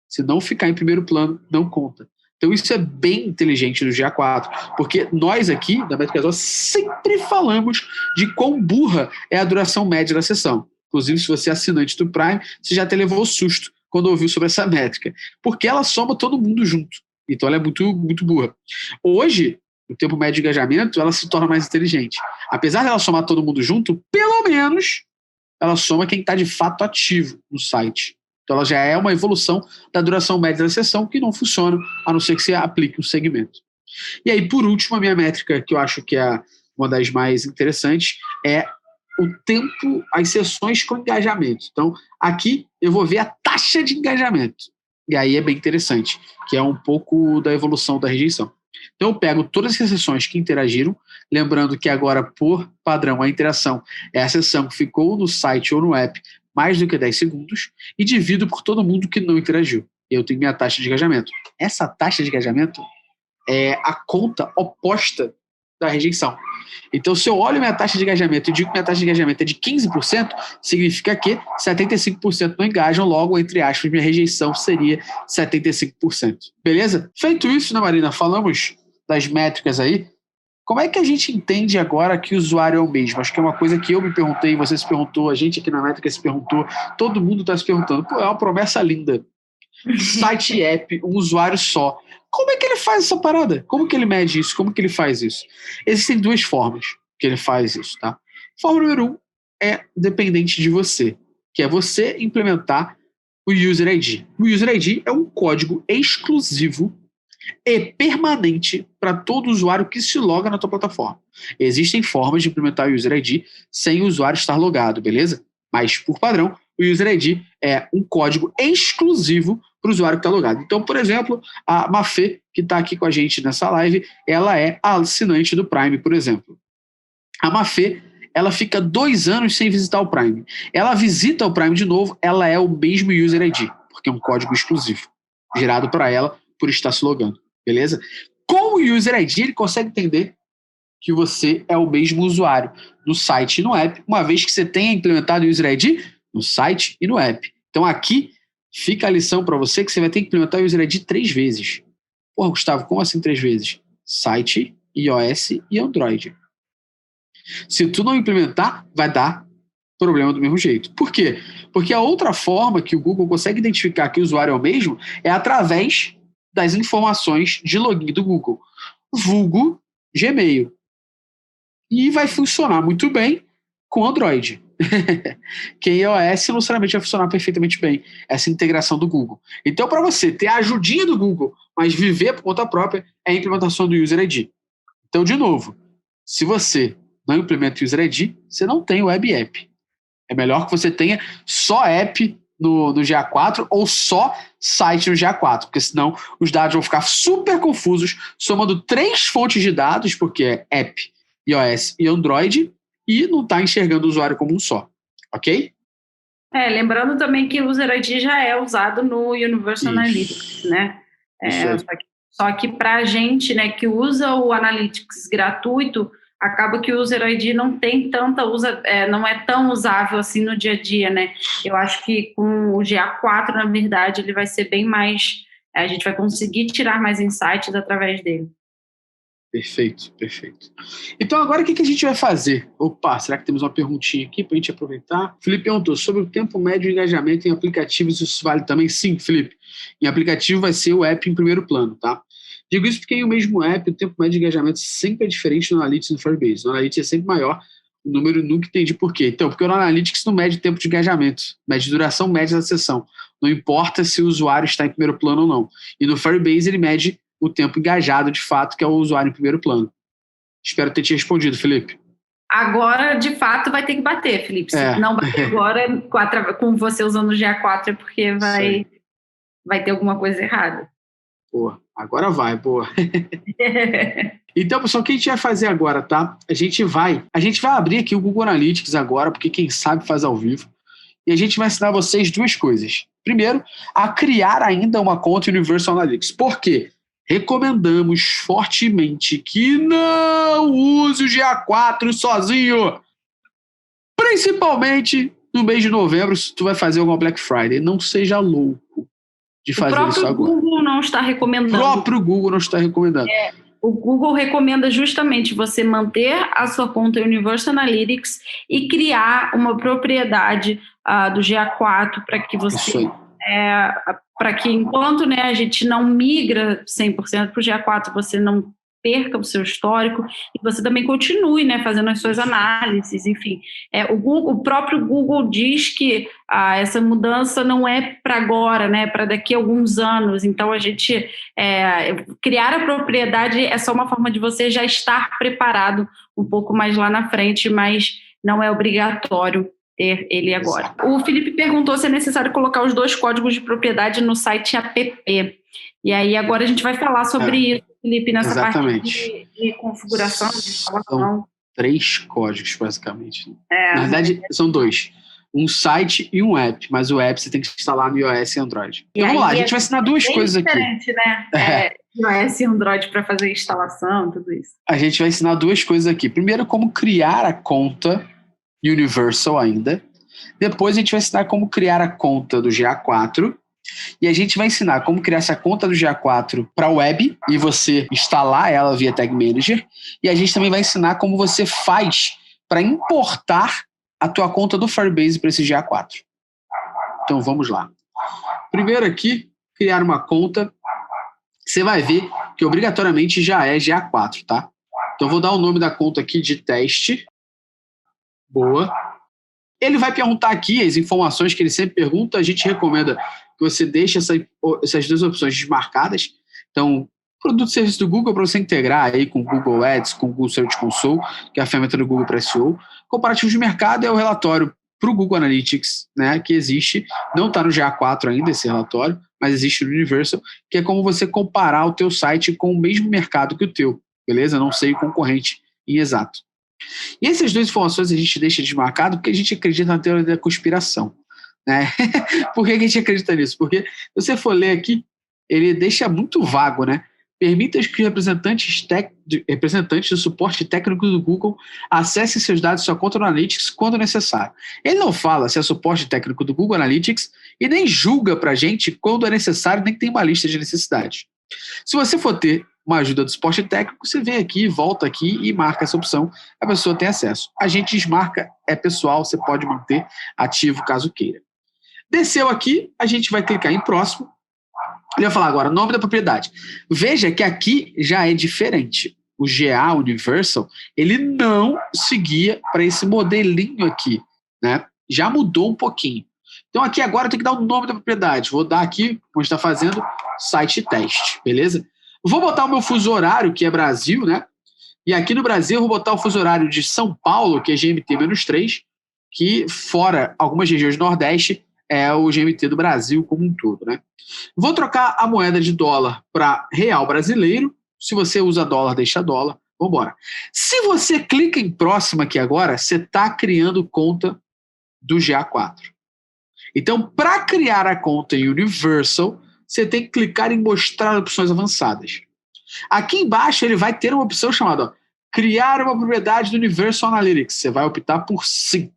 Se não ficar em primeiro plano, não conta. Então isso é bem inteligente do GA4, porque nós aqui, da Métricas Boss, sempre falamos de quão burra é a duração média da sessão. Inclusive, se você é assinante do Prime, você já até levou susto quando ouviu sobre essa métrica, porque ela soma todo mundo junto. Então ela é muito, muito burra. Hoje, o tempo médio de engajamento, ela se torna mais inteligente. Apesar dela somar todo mundo junto, pelo menos ela soma quem está de fato ativo no site. Então ela já é uma evolução da duração média da sessão que não funciona, a não ser que você aplique um segmento. E aí, por último, a minha métrica, que eu acho que é uma das mais interessantes, é o tempo, as sessões com engajamento. Então, aqui eu vou ver a taxa de engajamento. E aí é bem interessante, que é um pouco da evolução da rejeição. Então eu pego todas as sessões que interagiram, lembrando que agora, por padrão, a interação é a sessão que ficou no site ou no app mais do que 10 segundos, e divido por todo mundo que não interagiu. Eu tenho minha taxa de engajamento. Essa taxa de engajamento é a conta oposta da rejeição. Então, se eu olho minha taxa de engajamento e digo que minha taxa de engajamento é de 15%, significa que 75% não engajam, logo, entre aspas, minha rejeição seria 75%. Beleza? Feito isso, né, Marina? Falamos das métricas aí. Como é que a gente entende agora que o usuário é o mesmo? Acho que é uma coisa que eu me perguntei, você se perguntou, a gente aqui na Métrica se perguntou, todo mundo está se perguntando. Pô, é uma promessa linda. Site e app, um usuário só. Como é que ele faz essa parada? Como que ele mede isso? Como que ele faz isso? Existem 2 formas que ele faz isso, tá? Forma número 1 é dependente de você, que é você implementar o User ID. O User ID é um código exclusivo e permanente para todo usuário que se loga na tua plataforma. Existem formas de implementar o User ID sem o usuário estar logado, beleza? Mas, por padrão, o User ID é um código exclusivo para o usuário que está logado. Então, por exemplo, a Mafê, que está aqui com a gente nessa live, ela é a assinante do Prime, por exemplo. A Mafê, ela fica 2 anos sem visitar o Prime. Ela visita o Prime de novo, ela é o mesmo User ID, porque é um código exclusivo, gerado para ela por estar se logando, beleza? Com o User ID, ele consegue entender que você é o mesmo usuário no site e no app, uma vez que você tenha implementado o User ID no site e no app. Então aqui fica a lição para você que você vai ter que implementar o User ID 3 vezes. Porra, Gustavo, como assim 3 vezes? Site, iOS e Android. Se tu não implementar, vai dar problema do mesmo jeito. Por quê? Porque a outra forma que o Google consegue identificar que o usuário é o mesmo é através das informações de login do Google, vulgo Gmail. E vai funcionar muito bem com Android. Que em iOS não necessariamente vai funcionar perfeitamente bem essa integração do Google. Então, para você ter a ajudinha do Google, mas viver por conta própria, é a implementação do User ID. Então, de novo, se você não implementa o User ID, você não tem o Web App. É melhor que você tenha só app no GA4 ou só site no GA4, porque senão os dados vão ficar super confusos, somando 3 fontes de dados, porque é app, iOS e Android, e não está enxergando o usuário como um só. Ok? Lembrando também que o User ID já é usado no Universal Analytics, né? Só que para a gente, né, que usa o Analytics gratuito, acaba que o User ID não tem não é tão usável assim no dia a dia, né? Eu acho que com o GA4, na verdade, ele vai ser bem mais... A gente vai conseguir tirar mais insights através dele. Perfeito. Então, agora o que a gente vai fazer? Opa, será que temos uma perguntinha aqui para a gente aproveitar? Felipe perguntou sobre o tempo médio de engajamento em aplicativos, isso vale também? Sim, Felipe. Em aplicativo vai ser o app em primeiro plano, tá? Digo isso porque em o mesmo app, o tempo médio de engajamento sempre é diferente no Analytics e no Firebase. No Analytics é sempre maior, o número nunca entendi por quê. Então, porque no Analytics não mede tempo de engajamento, mede duração média da sessão. Não importa se o usuário está em primeiro plano ou não. E no Firebase ele mede o tempo engajado, de fato, que é o usuário em primeiro plano. Espero ter te respondido, Felipe. Agora, de fato, vai ter que bater, Felipe. Se não bater agora, com você usando o GA4, é porque vai ter alguma coisa errada. Boa, agora vai, boa. Então, pessoal, o que a gente vai fazer agora, tá? A gente vai abrir aqui o Google Analytics agora, porque quem sabe faz ao vivo. E a gente vai ensinar vocês 2 coisas. Primeiro, a criar ainda uma conta Universal Analytics. Por quê? Recomendamos fortemente que não use o GA4 sozinho. Principalmente no mês de novembro, se tu vai fazer alguma Black Friday. Não seja louco de fazer isso agora. O Google não está recomendando. O próprio Google não está recomendando. O Google recomenda justamente você manter a sua conta Universal Analytics e criar uma propriedade do GA4 para que você... para que enquanto, né, a gente não migra 100% para o GA4, você não perca o seu histórico e você também continue, né, fazendo as suas análises, enfim. O próprio Google diz que essa mudança não é para agora, né, para daqui a alguns anos. Então, a gente criar a propriedade é só uma forma de você já estar preparado um pouco mais lá na frente, mas não é obrigatório ter ele agora. O Felipe perguntou se é necessário colocar os 2 códigos de propriedade no site app. E aí agora a gente vai falar sobre isso, Felipe, nessa parte de configuração, de instalação. São 3 códigos, basicamente. Na verdade, são 2. Um site e um app, mas o app você tem que instalar no iOS e Android. Então vamos lá, a gente vai ensinar 2 coisas aqui. É diferente, né? iOS e Android para fazer instalação, tudo isso. A gente vai ensinar 2 coisas aqui. Primeiro, como criar a conta Universal ainda. Depois a gente vai ensinar como criar a conta do GA4 e a gente vai ensinar como criar essa conta do GA4 para web e você instalar ela via Tag Manager, e a gente também vai ensinar como você faz para importar a tua conta do Firebase para esse GA4. Então vamos lá. Primeiro aqui, criar uma conta. Você vai ver que obrigatoriamente já é GA4, tá? Então vou dar o nome da conta aqui de teste. Boa. Ele vai perguntar aqui as informações que ele sempre pergunta. A gente recomenda que você deixe essas 2 opções desmarcadas. Então, produto e serviço do Google para você integrar aí com o Google Ads, com o Google Search Console, que é a ferramenta do Google para SEO. Comparativo de mercado é o relatório para o Google Analytics, né, que existe. Não está no GA4 ainda esse relatório, mas existe no Universal, que é como você comparar o teu site com o mesmo mercado que o teu, beleza? Não sei o concorrente em exato. E essas 2 informações a gente deixa desmarcado porque a gente acredita na teoria da conspiração, né? Por que a gente acredita nisso? Porque se você for ler aqui, ele deixa muito vago, né? Permita que representantes do suporte técnico do Google acessem seus dados e sua conta no Analytics quando necessário. Ele não fala se é suporte técnico do Google Analytics e nem julga para a gente quando é necessário, nem tem uma lista de necessidades. Se você for ter uma ajuda do suporte técnico, você vem aqui, volta aqui e marca essa opção, a pessoa tem acesso. A gente desmarca, é pessoal, você pode manter ativo caso queira. Desceu aqui, a gente vai clicar em próximo. Ele vai falar agora, nome da propriedade. Veja que aqui já é diferente. o GA Universal, ele não seguia para esse modelinho aqui, né? Já mudou um pouquinho. Então aqui agora eu tenho que dar o nome da propriedade. Vou dar aqui, como a gente está fazendo, site teste, beleza? Vou botar o meu fuso horário, que é Brasil, né? E aqui no Brasil eu vou botar o fuso horário de São Paulo, que é GMT-3, que fora algumas regiões do Nordeste é o GMT do Brasil como um todo, né? Vou trocar a moeda de dólar para real brasileiro. Se você usa dólar, deixa dólar. Vamos embora. Se você clica em próximo aqui agora, você está criando conta do GA4. Então, para criar a conta em Universal, você tem que clicar em mostrar opções avançadas. Aqui embaixo ele vai ter uma opção chamada ó, criar uma propriedade do Universal Analytics. Você vai optar por sim.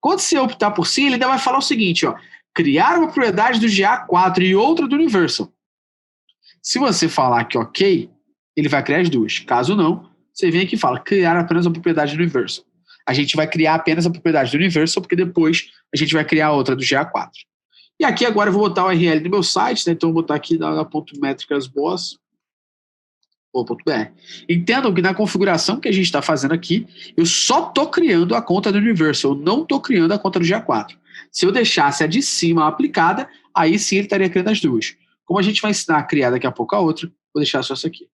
Quando você optar por sim, ele ainda vai falar o seguinte, ó, criar uma propriedade do GA4 e outra do Universal. Se você falar que ok, ele vai criar as duas. Caso não, você vem aqui e fala criar apenas uma propriedade do Universal. A gente vai criar apenas a propriedade do Universal, porque depois a gente vai criar outra do GA4. E aqui agora eu vou botar o URL do meu site, né? Então eu vou botar aqui na .metricasboss.br. Entendam que na configuração que a gente está fazendo aqui, eu só estou criando a conta do Universal, eu não estou criando a conta do GA4. Se eu deixasse a de cima aplicada, aí sim ele estaria criando as duas. Como a gente vai ensinar a criar daqui a pouco a outra, vou deixar só essa aqui.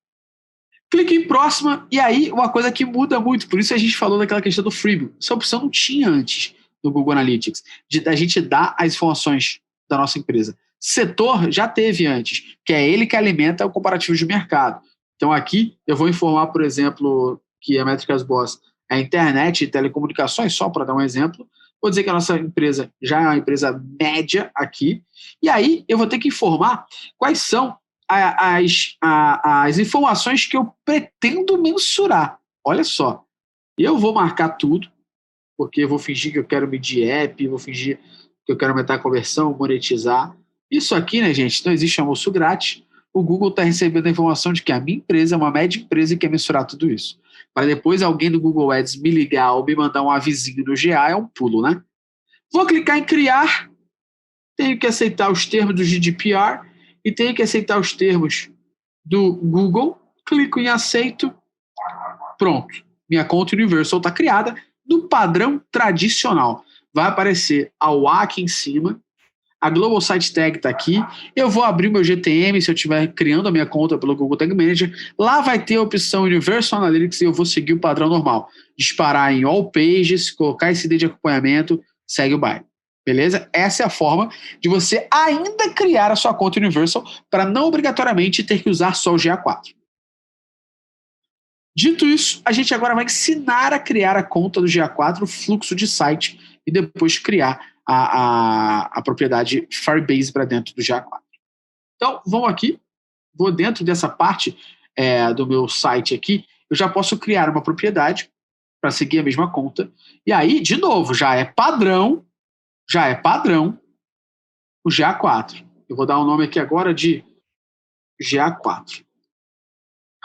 Clique em próxima, e aí uma coisa que muda muito, por isso a gente falou daquela questão do freebie. Essa opção não tinha antes no Google Analytics, de a gente dar as informações da nossa empresa. Setor já teve antes, que é ele que alimenta o comparativo de mercado. Então aqui eu vou informar, por exemplo, que a Métricas Boss é internet e telecomunicações, só para dar um exemplo. Vou dizer que a nossa empresa já é uma empresa média aqui, e aí eu vou ter que informar quais são as informações que eu pretendo mensurar. Olha só, eu vou marcar tudo, porque eu vou fingir que eu quero medir app, vou fingir que eu quero aumentar a conversão, monetizar. Isso aqui, né, gente, não existe almoço grátis. O Google está recebendo a informação de que a minha empresa é uma média empresa e quer mensurar tudo isso. Para depois alguém do Google Ads me ligar ou me mandar um avisinho no GA, é um pulo, né? Vou clicar em criar, tenho que aceitar os termos do GDPR e tenho que aceitar os termos do Google, clico em aceito, pronto. Minha conta Universal está criada no padrão tradicional. Vai aparecer a UA aqui em cima, a Global Site Tag está aqui, eu vou abrir o meu GTM se eu estiver criando a minha conta pelo Google Tag Manager, lá vai ter a opção Universal Analytics e eu vou seguir o padrão normal. Disparar em All Pages, colocar esse ID de acompanhamento, segue o baile. Beleza? Essa é a forma de você ainda criar a sua conta Universal para não obrigatoriamente ter que usar só o GA4. Dito isso, a gente agora vai ensinar a criar a conta do GA4, o fluxo de site, e depois criar a propriedade Firebase para dentro do GA4. Então, vamos aqui. Vou dentro dessa parte do meu site aqui, eu já posso criar uma propriedade para seguir a mesma conta. E aí, de novo, já é padrão o GA4. Eu vou dar o nome aqui agora de GA4.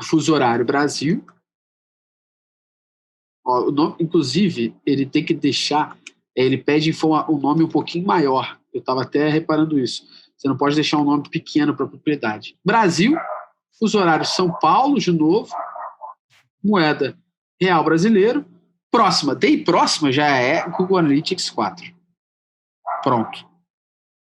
Fuso horário Brasil. Ó, o nome, inclusive, ele tem que deixar, ele pede um nome um pouquinho maior. Eu estava até reparando isso. Você não pode deixar um nome pequeno para a propriedade. Brasil, fuso horário São Paulo, de novo. Moeda real brasileiro. Próxima, dei próxima, já é Google Analytics 4. Pronto.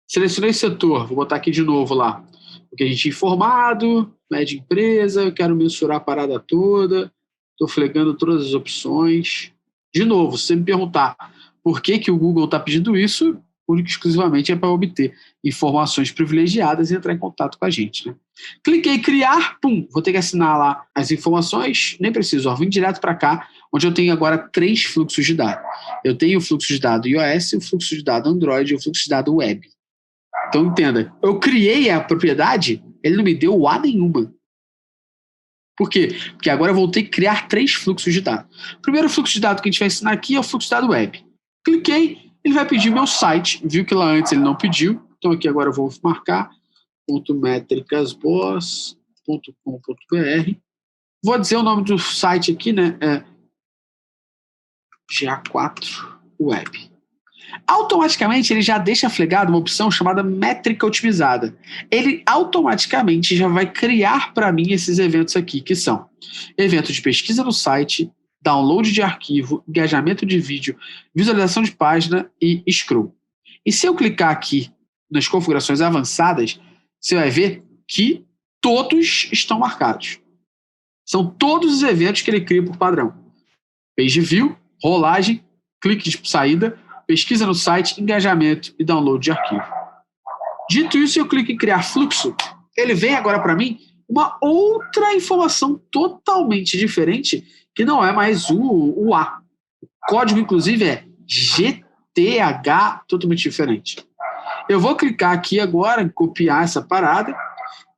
Selecionei setor, vou botar aqui de novo lá. O que a gente tinha informado, média empresa, eu quero mensurar a parada toda, estou flegando todas as opções. De novo, se você me perguntar por que o Google está pedindo isso, única e exclusivamente é para obter informações privilegiadas e entrar em contato com a gente. Né? Cliquei em criar, pum, vou ter que assinar lá as informações, nem preciso, ó, vim direto para cá, onde eu tenho agora 3 fluxos de dados. Eu tenho o fluxo de dados iOS, o fluxo de dados Android e o fluxo de dados web. Então, entenda, eu criei a propriedade, ele não me deu UA nenhuma. Por quê? Porque agora eu vou ter que criar 3 fluxos de dados. O primeiro fluxo de dados que a gente vai ensinar aqui é o fluxo de dados web. Cliquei, ele vai pedir meu site, viu que lá antes ele não pediu, então aqui agora eu vou marcar .metricasboss.com.br. Vou dizer o nome do site aqui, né? É GA4 Web. Automaticamente, ele já deixa flegado uma opção chamada métrica otimizada. Ele automaticamente já vai criar para mim esses eventos aqui, que são evento de pesquisa no site, download de arquivo, engajamento de vídeo, visualização de página e scroll. E se eu clicar aqui nas configurações avançadas, você vai ver que todos estão marcados. São todos os eventos que ele cria por padrão. Page view, rolagem, clique de saída, pesquisa no site, engajamento e download de arquivo. Dito isso, eu clico em criar fluxo, ele vem agora para mim uma outra informação totalmente diferente, que não é mais o A. O código, inclusive, é GTH, totalmente diferente. Eu vou clicar aqui agora, copiar essa parada,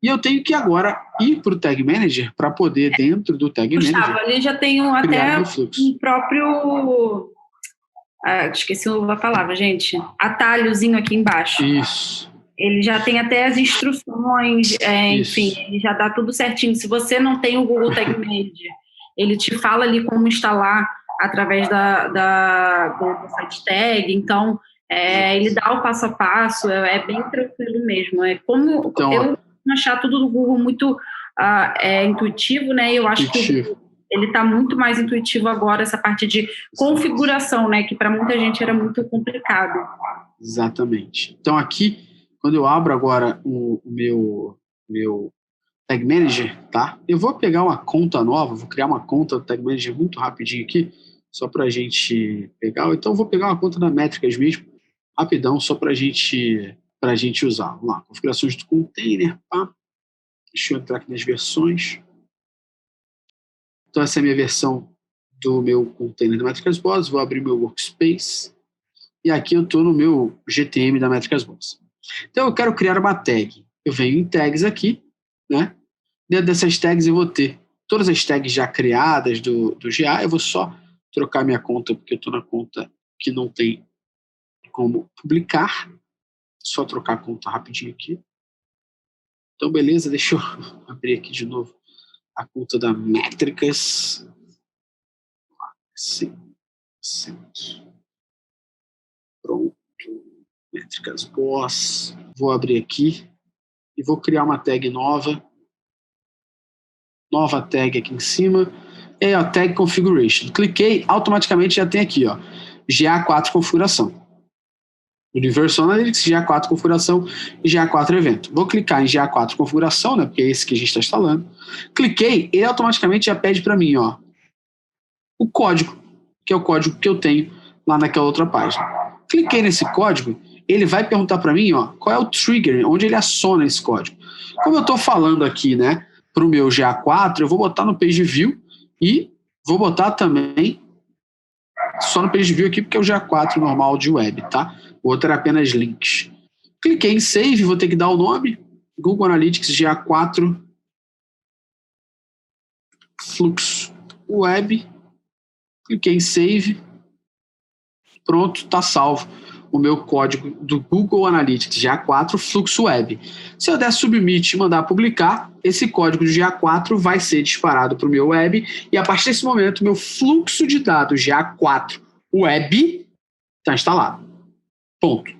e eu tenho que agora ir para o Tag Manager para poder, dentro do Tag Manager, ali já tem até um próprio... esqueci a palavra, gente. Atalhozinho aqui embaixo. Isso. Ele já tem até as instruções, enfim, ele já dá tudo certinho. Se você não tem o Google Tag Manager, ele te fala ali como instalar através do site tag. Então, ele dá o passo a passo, é bem tranquilo mesmo. É como então, eu achar tudo do Google muito intuitivo, né? Eu acho que ele está muito mais intuitivo agora, essa parte de configuração, né? Que para muita gente era muito complicado. Exatamente. Então, aqui, quando eu abro agora o meu Tag Manager, tá? Eu vou pegar uma conta nova, vou criar uma conta do Tag Manager muito rapidinho aqui, só para a gente pegar. Então, eu vou pegar uma conta da Métricas mesmo, rapidão, só para a gente usar. Vamos lá, configurações do container, pá. Deixa eu entrar aqui nas versões. Então, essa é a minha versão do meu container da Métricas Boss. Vou abrir meu Workspace. E aqui eu estou no meu GTM da Métricas Boss. Então, eu quero criar uma tag. Eu venho em tags aqui, né? Dentro dessas tags eu vou ter todas as tags já criadas do GA. Eu vou só trocar minha conta, porque eu estou na conta que não tem como publicar. Só trocar a conta rapidinho aqui. Então, beleza, deixa eu abrir aqui de novo a conta da Métricas. Sim. Pronto. Métricas Boss. Vou abrir aqui e vou criar uma tag nova. Nova tag aqui em cima. E aí, ó, Tag Configuration. Cliquei, automaticamente já tem aqui, ó, GA4 configuração. Universal Analytics, GA4 configuração e GA4 evento. Vou clicar em GA4 configuração, né, porque é esse que a gente está instalando. Cliquei, ele automaticamente já pede para mim, ó, o código, que é o código que eu tenho lá naquela outra página. Cliquei nesse código, ele vai perguntar para mim, ó, qual é o trigger, onde ele aciona esse código. Como eu estou falando aqui, né, para o meu GA4, eu vou botar no Page View e vou botar também só no Page View aqui, porque é o GA4 normal de web, tá? O outro era apenas links. Cliquei em Save, vou ter que dar o nome. Google Analytics GA4 Fluxo Web. Cliquei em Save. Pronto, está salvo o meu código do Google Analytics GA4 Fluxo Web. Se eu der Submit e mandar publicar, esse código do GA4 vai ser disparado para o meu web e a partir desse momento, meu fluxo de dados GA4 Web está instalado. Ponto.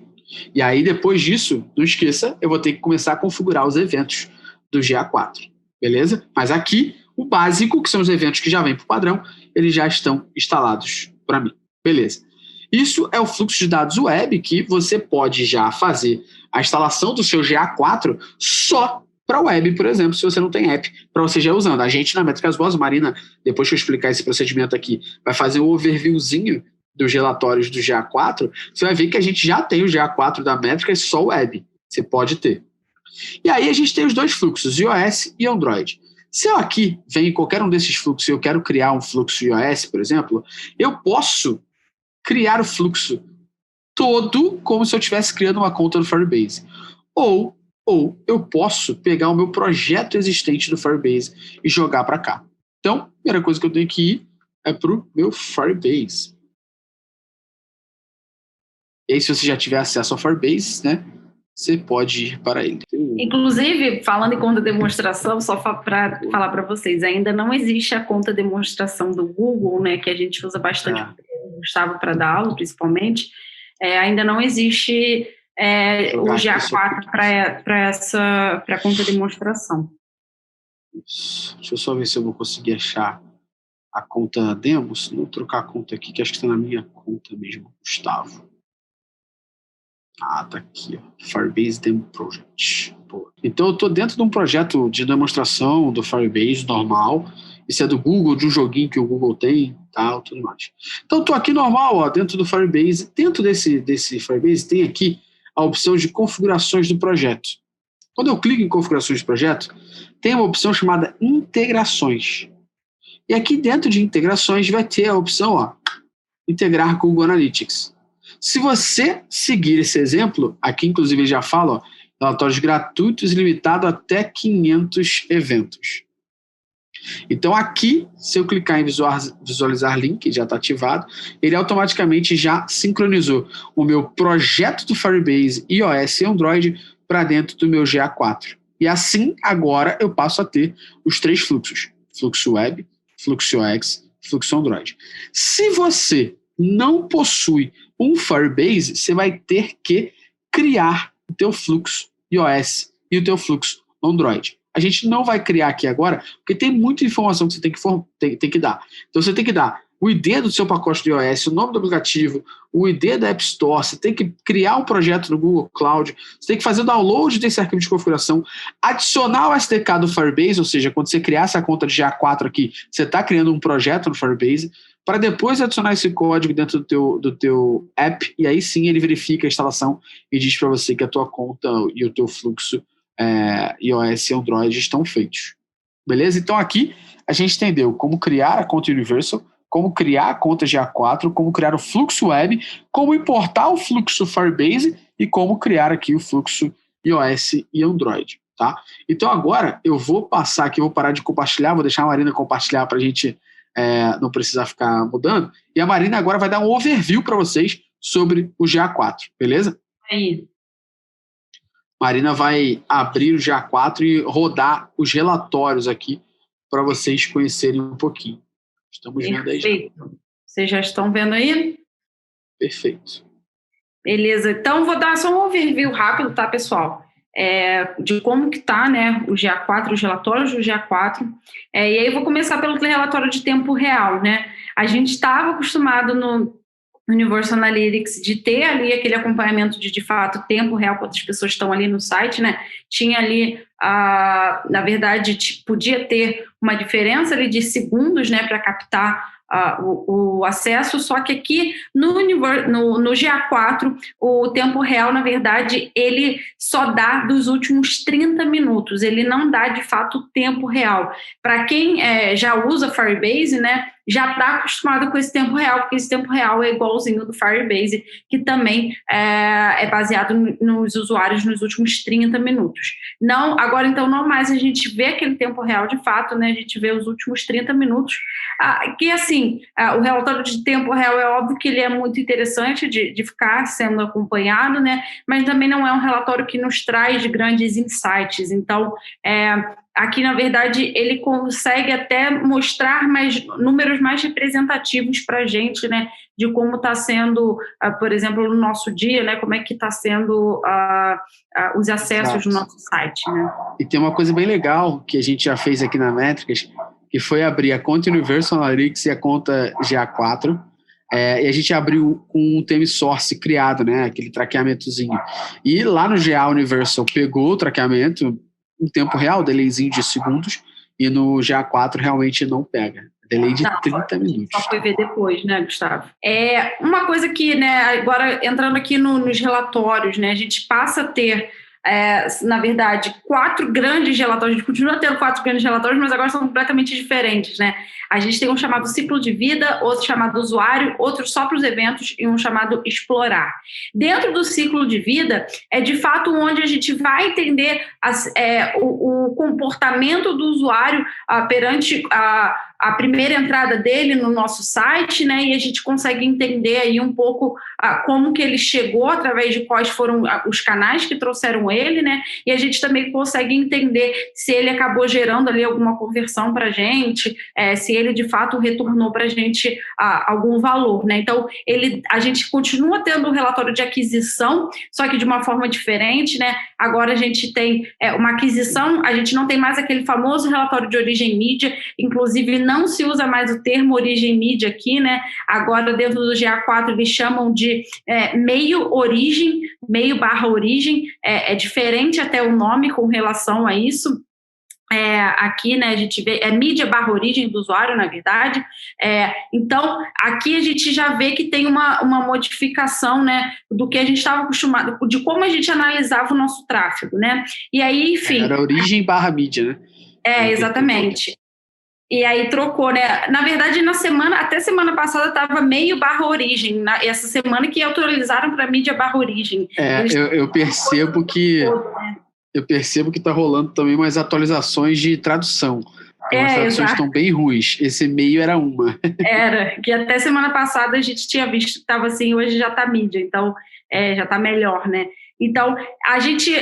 E aí, depois disso, não esqueça, eu vou ter que começar a configurar os eventos do GA4. Beleza? Mas aqui, o básico, que são os eventos que já vêm por padrão, eles já estão instalados para mim. Beleza. Isso é o fluxo de dados web que você pode já fazer a instalação do seu GA4 só para web, por exemplo, se você não tem app para você já usando. A gente na Métricas Boss, Marina, depois que eu explicar esse procedimento aqui, vai fazer um overviewzinho dos relatórios do GA4, você vai ver que a gente já tem o GA4 da Métricas só web. Você pode ter. E aí a gente tem os dois fluxos, iOS e Android. Se eu aqui venho em qualquer um desses fluxos e eu quero criar um fluxo iOS, por exemplo, eu posso criar o fluxo todo como se eu estivesse criando uma conta no Firebase. Ou eu posso pegar o meu projeto existente do Firebase e jogar para cá. Então, a primeira coisa que eu tenho que ir é para o meu Firebase. E aí, se você já tiver acesso ao Firebase, né, você pode ir para ele. Inclusive, falando em conta demonstração, só para falar para vocês, ainda não existe a conta demonstração do Google, né, que a gente usa bastante, o Gustavo para dar aula, principalmente. Ainda não existe o GA4 para a conta de demonstração. Isso. Deixa eu só ver se eu vou conseguir achar a conta demos. Não trocar a conta aqui, que acho que está na minha conta mesmo, Gustavo. Tá aqui, ó. Firebase Demo Project. Boa. Então eu estou dentro de um projeto de demonstração do Firebase normal. Isso é do Google, de um joguinho que o Google tem, tal, tudo mais. Então estou aqui normal, ó, dentro do Firebase. Dentro desse Firebase tem aqui a opção de configurações do projeto. Quando eu clico em configurações de projeto, tem uma opção chamada integrações. E aqui dentro de integrações vai ter a opção, ó, integrar com o Google Analytics. Se você seguir esse exemplo, aqui inclusive ele já fala, ó, relatórios gratuitos e limitado até 500 eventos. Então aqui, se eu clicar em visualizar link, já está ativado, ele automaticamente já sincronizou o meu projeto do Firebase iOS e Android para dentro do meu GA4. E assim, agora eu passo a ter os 3 fluxos: fluxo web, fluxo UX, fluxo Android. Se você não possui um Firebase, você vai ter que criar o teu fluxo iOS e o teu fluxo Android. A gente não vai criar aqui agora, porque tem muita informação que você tem que dar. Então você tem que dar o ID do seu pacote do iOS, o nome do aplicativo, o ID da App Store, você tem que criar um projeto no Google Cloud, você tem que fazer o download desse arquivo de configuração, adicionar o SDK do Firebase, ou seja, quando você criar essa conta de GA4 aqui, você está criando um projeto no Firebase, para depois adicionar esse código dentro do teu app, e aí sim ele verifica a instalação e diz para você que a tua conta e o teu fluxo iOS e Android estão feitos. Beleza? Então aqui a gente entendeu como criar a conta Universal, como criar a conta GA4, como criar o fluxo web, como importar o fluxo Firebase e como criar aqui o fluxo iOS e Android. Tá? Então agora eu vou passar aqui, vou parar de compartilhar, vou deixar a Marina compartilhar para a gente não precisar ficar mudando. E a Marina agora vai dar um overview para vocês sobre o GA4, beleza? Aí. Marina vai abrir o GA4 e rodar os relatórios aqui para vocês conhecerem um pouquinho. Estamos vendo aí. Perfeito. Vocês já estão vendo aí? Perfeito. Beleza. Então, vou dar só um overview rápido, tá, pessoal? De como que tá, né, o GA4, os relatórios do GA4. E aí vou começar pelo relatório de tempo real, né? A gente estava acostumado no Universal Analytics de ter ali aquele acompanhamento de fato, tempo real, quantas pessoas estão ali no site, né? Tinha ali, na verdade, podia ter uma diferença ali de segundos, né, para captar o acesso, só que aqui no GA4, o tempo real, na verdade, ele só dá dos últimos 30 minutos, ele não dá, de fato, o tempo real. Para quem já usa Firebase, né, já está acostumado com esse tempo real, porque esse tempo real é igualzinho do Firebase, que também é baseado nos usuários nos últimos 30 minutos. Não, agora, então, não mais a gente vê aquele tempo real de fato, né, a gente vê os últimos 30 minutos, que, assim, o relatório de tempo real é óbvio que ele é muito interessante de ficar sendo acompanhado, né, mas também não é um relatório que nos traz grandes insights. Então, aqui, na verdade, ele consegue até mostrar números mais representativos para a gente, né, de como está sendo, por exemplo, no nosso dia, né, como é que está sendo os acessos no nosso site, né. E tem uma coisa bem legal que a gente já fez aqui na Métricas, que foi abrir a conta Universal Analytics e a conta GA4, e a gente abriu com um theme source criado, né, aquele traqueamentozinho. E lá no GA Universal pegou o traqueamento em tempo real, delayzinho de segundos, e no GA4 realmente não pega. Delay de 30 minutos. Só foi ver depois, né, Gustavo? Uma coisa que, né, agora entrando aqui nos relatórios, né, a gente passa a ter, na verdade, 4 grandes relatórios. A gente continua tendo 4 grandes relatórios, mas agora são completamente diferentes, né? A gente tem um chamado ciclo de vida, outro chamado usuário, outro só para os eventos e um chamado explorar. Dentro do ciclo de vida, é de fato onde a gente vai entender o comportamento do usuário perante a primeira entrada dele no nosso site, né, e a gente consegue entender aí um pouco como que ele chegou, através de quais foram os canais que trouxeram ele, né, e a gente também consegue entender se ele acabou gerando ali alguma conversão para a gente, se ele de fato retornou para a gente algum valor, né. Então, a gente continua tendo um relatório de aquisição, só que de uma forma diferente, né. Agora a gente tem uma aquisição, a gente não tem mais aquele famoso relatório de origem mídia, inclusive não se usa mais o termo origem mídia aqui, né? Agora, dentro do GA4, eles chamam de meio-origem, meio/origem, é diferente até o nome com relação a isso. Aqui, né, a gente vê, mídia/origem do usuário, na verdade. Então, aqui a gente já vê que tem uma modificação, né, do que a gente estava acostumado, de como a gente analisava o nosso tráfego, né? E aí, enfim... Era origem/mídia, né? Exatamente. E aí trocou, né? Na verdade, até semana passada estava meio/origem. Essa semana que atualizaram para mídia/origem. Eu percebo que... Eu percebo que está rolando também umas atualizações de tradução. As traduções estão bem ruins. Esse meio era uma. Era, que até semana passada a gente tinha visto que estava assim, hoje já está mídia, então já está melhor, né? Então, a gente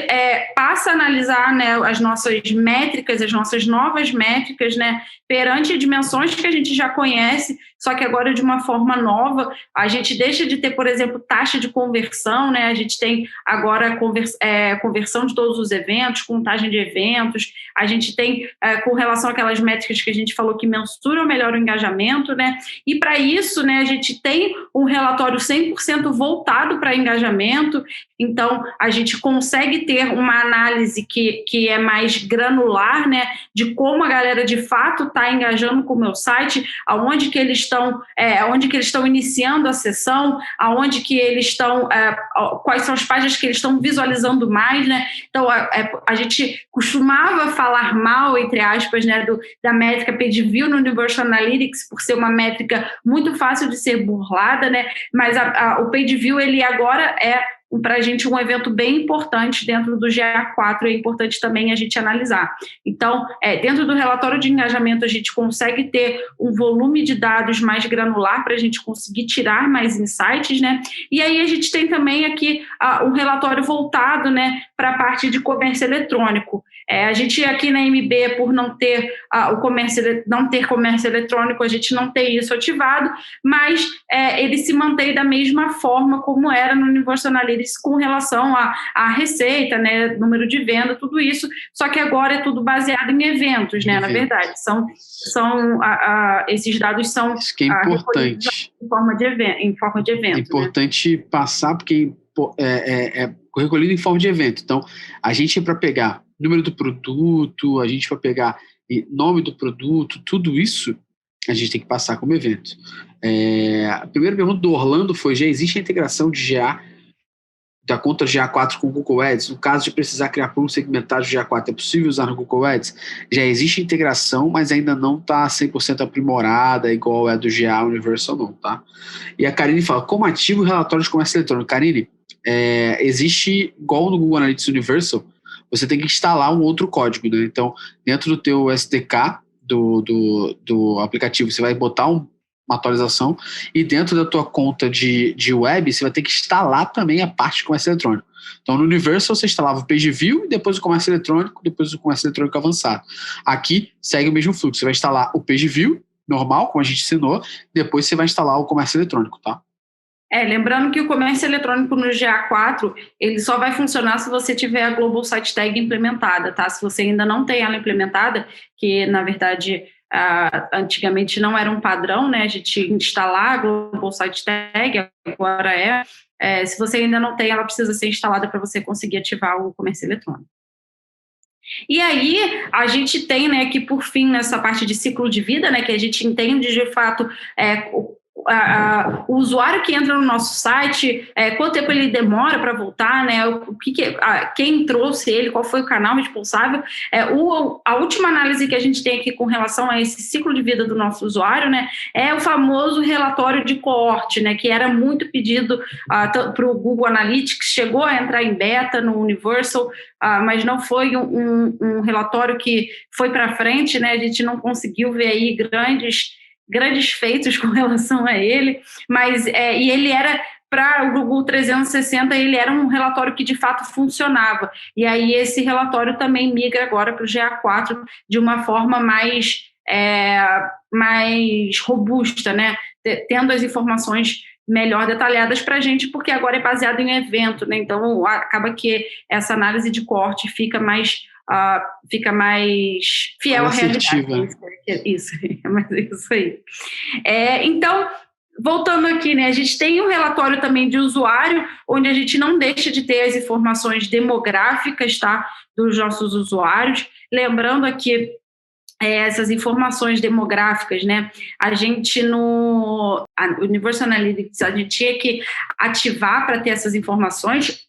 passa a analisar, né, as nossas métricas, as nossas novas métricas, né, perante dimensões que a gente já conhece, só que agora de uma forma nova. A gente deixa de ter, por exemplo, taxa de conversão, né? A gente tem agora conversão de todos os eventos, contagem de eventos. A gente tem, com relação àquelas métricas que a gente falou que mensuram melhor o engajamento, né? E para isso, né, a gente tem um relatório 100% voltado para engajamento. Então, a gente consegue ter uma análise que é mais granular, né, de como a galera de fato está engajando com o meu site, aonde que eles estão iniciando a sessão, aonde que eles estão, quais são as páginas que eles estão visualizando mais, né? Então, a gente costumava falar mal, entre aspas, né, da métrica page view no Universal Analytics, por ser uma métrica muito fácil de ser burlada, né? Mas o page view, ele agora para a gente um evento bem importante dentro do GA4, é importante também a gente analisar. Então, dentro do relatório de engajamento, a gente consegue ter um volume de dados mais granular para a gente conseguir tirar mais insights, né? E aí a gente tem também aqui um relatório voltado, né, para a parte de comércio eletrônico. A gente aqui na MB, por não ter comércio eletrônico, a gente não tem isso ativado, mas ele se mantém da mesma forma como era no Universal Analytics com relação à receita, né, número de venda, tudo isso, só que agora é tudo baseado em eventos, né, na verdade. Esses dados são... Isso que é importante. Em forma de evento. É importante, né, passar, porque recolhido em forma de evento. Então, a gente para pegar número do produto, a gente para pegar nome do produto, tudo isso a gente tem que passar como evento. A primeira pergunta do Orlando foi: já existe a integração de da conta GA4 com o Google Ads? No caso de precisar criar plugin segmentado de GA4, é possível usar no Google Ads? Já existe integração, mas ainda não está 100% aprimorada, igual é do GA Universal, não, tá? E a Karine fala: como ativo o relatório de comércio eletrônico? Karine, existe, igual no Google Analytics Universal, você tem que instalar um outro código, né? Então, dentro do teu SDK do aplicativo, você vai botar uma atualização, e dentro da tua conta de web, você vai ter que instalar também a parte de comércio eletrônico. Então, no Universal, você instalava o Page View, e depois o comércio eletrônico, depois o comércio eletrônico avançado. Aqui, segue o mesmo fluxo. Você vai instalar o Page View, normal, como a gente ensinou, depois você vai instalar o comércio eletrônico, tá? Lembrando que o comércio eletrônico no GA4, ele só vai funcionar se você tiver a Global Site Tag implementada, tá? Se você ainda não tem ela implementada, que, na verdade, antigamente não era um padrão, né? A gente instalar a Global Site Tag, agora se você ainda não tem, ela precisa ser instalada para você conseguir ativar o comércio eletrônico. E aí, a gente tem, né, que por fim, nessa parte de ciclo de vida, né, que a gente entende de fato o usuário que entra no nosso site, quanto tempo ele demora para voltar, né? Quem trouxe ele, qual foi o canal responsável. A última análise que a gente tem aqui com relação a esse ciclo de vida do nosso usuário, né, é o famoso relatório de coorte, né, que era muito pedido para o Google Analytics, chegou a entrar em beta no Universal, mas não foi um relatório que foi para frente, né? A gente não conseguiu ver aí grandes feitos com relação a ele, mas e ele era, para o Google 360, ele era um relatório que de fato funcionava, e aí esse relatório também migra agora para o GA4 de uma forma mais robusta, né? Tendo as informações melhor detalhadas para a gente, porque agora é baseado em evento, né? Então acaba que essa análise de corte fica mais fiel à realidade. Isso aí. Então, voltando aqui, né, a gente tem um relatório também de usuário, onde a gente não deixa de ter as informações demográficas, tá, dos nossos usuários. Lembrando aqui, essas informações demográficas, né? A gente no Universal Analytics, a gente tinha que ativar para ter essas informações.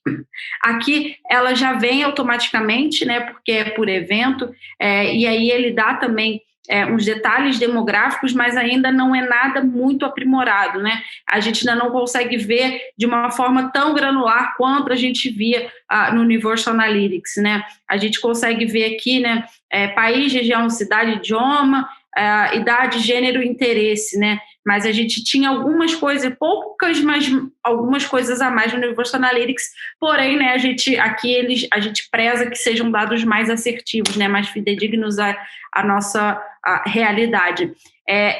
Aqui ela já vem automaticamente, né? Porque é por evento, e aí ele dá também uns detalhes demográficos, mas ainda não é nada muito aprimorado, né? A gente ainda não consegue ver de uma forma tão granular quanto a gente via no Universal Analytics, né? A gente consegue ver aqui, né? País, região, cidade, idioma, idade, gênero e interesse, né? Mas a gente tinha algumas coisas, poucas, mas algumas coisas a mais no Universal Analytics, porém, né, a gente preza que sejam dados mais assertivos, né, mais fidedignos à nossa realidade.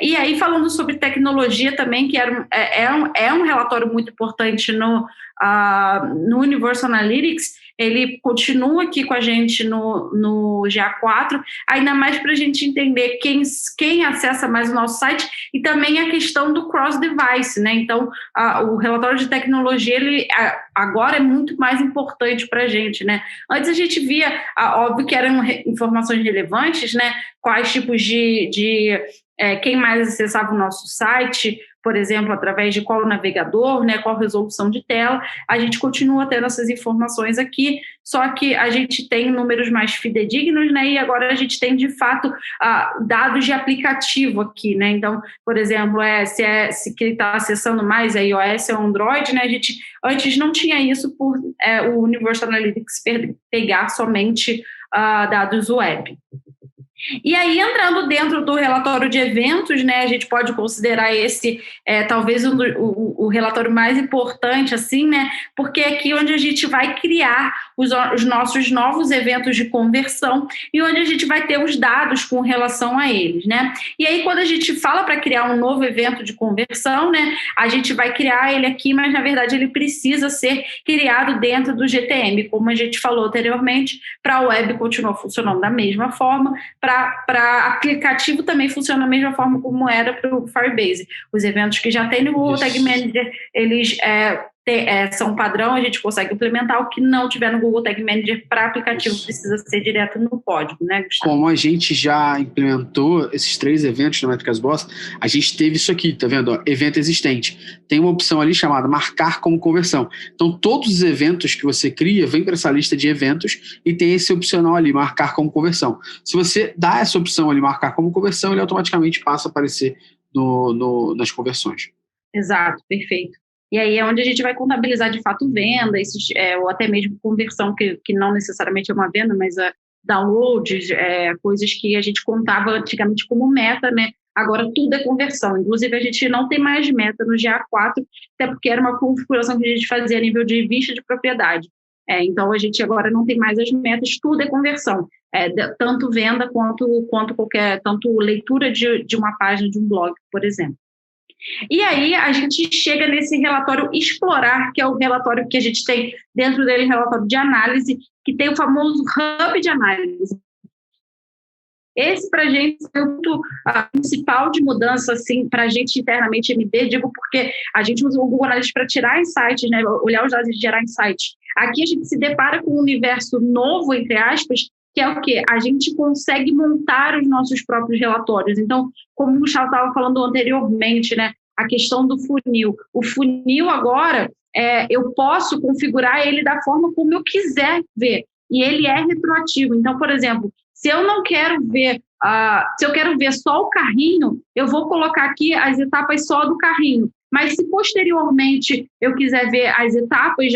E aí, falando sobre tecnologia também, que é um relatório muito importante no Universal Analytics, ele continua aqui com a gente no GA4, ainda mais para a gente entender quem acessa mais o nosso site, e também a questão do cross-device, né? Então, o relatório de tecnologia, ele agora é muito mais importante para a gente, né? Antes a gente via, óbvio que eram informações relevantes, né? Quais tipos de quem mais acessava o nosso site, por exemplo, através de qual navegador, né, qual resolução de tela. A gente continua tendo essas informações aqui, só que a gente tem números mais fidedignos, né, e agora a gente tem, de fato, dados de aplicativo aqui, né. Então, por exemplo, se quem está acessando mais é iOS ou Android, né, a gente antes não tinha isso por o Universal Analytics pegar somente dados web. E aí, entrando dentro do relatório de eventos, né, a gente pode considerar esse talvez o relatório mais importante, assim, né, porque é aqui onde a gente vai criar os nossos novos eventos de conversão e onde a gente vai ter os dados com relação a eles, né. E aí, quando a gente fala para criar um novo evento de conversão, né, a gente vai criar ele aqui, mas, na verdade, ele precisa ser criado dentro do GTM, como a gente falou anteriormente. Para a web continua funcionando da mesma forma, para aplicativo também funciona da mesma forma como era para o Firebase. Os eventos que já tem no Google Tag Manager, eles são padrão, a gente consegue implementar. O que não tiver no Google Tag Manager para aplicativo precisa ser direto no código, né, Gustavo? Como a gente já implementou esses 3 eventos no Métricas Boss, a gente teve isso aqui, tá vendo? Evento existente. Tem uma opção ali chamada marcar como conversão. Então, todos os eventos que você cria vêm para essa lista de eventos e tem esse opcional ali, marcar como conversão. Se você dá essa opção ali, marcar como conversão, ele automaticamente passa a aparecer nas conversões. Exato, perfeito. E aí é onde a gente vai contabilizar de fato venda, ou até mesmo conversão, que não necessariamente é uma venda, mas downloads, coisas que a gente contava antigamente como meta, né? Agora tudo é conversão. Inclusive, a gente não tem mais meta no GA4, até porque era uma configuração que a gente fazia a nível de vista de propriedade. Então, a gente agora não tem mais as metas, tudo é conversão. Tanto venda tanto leitura de uma página de um blog, por exemplo. E aí a gente chega nesse relatório explorar, que é o relatório que a gente tem dentro dele, relatório de análise, que tem o famoso hub de análise. Esse, para a gente, é a principal de mudança, assim, para a gente internamente, MD, digo porque a gente usa o Google Analytics para tirar insights, né, olhar os dados e gerar insights. Aqui a gente se depara com um universo novo, entre aspas, que é o quê? A gente consegue montar os nossos próprios relatórios. Então, como o Gustavo estava falando anteriormente, né, a questão do funil. O funil agora, eu posso configurar ele da forma como eu quiser ver, e ele é retroativo. Então, por exemplo, se eu não quero ver, se eu quero ver só o carrinho, eu vou colocar aqui as etapas só do carrinho. Mas se posteriormente eu quiser ver as etapas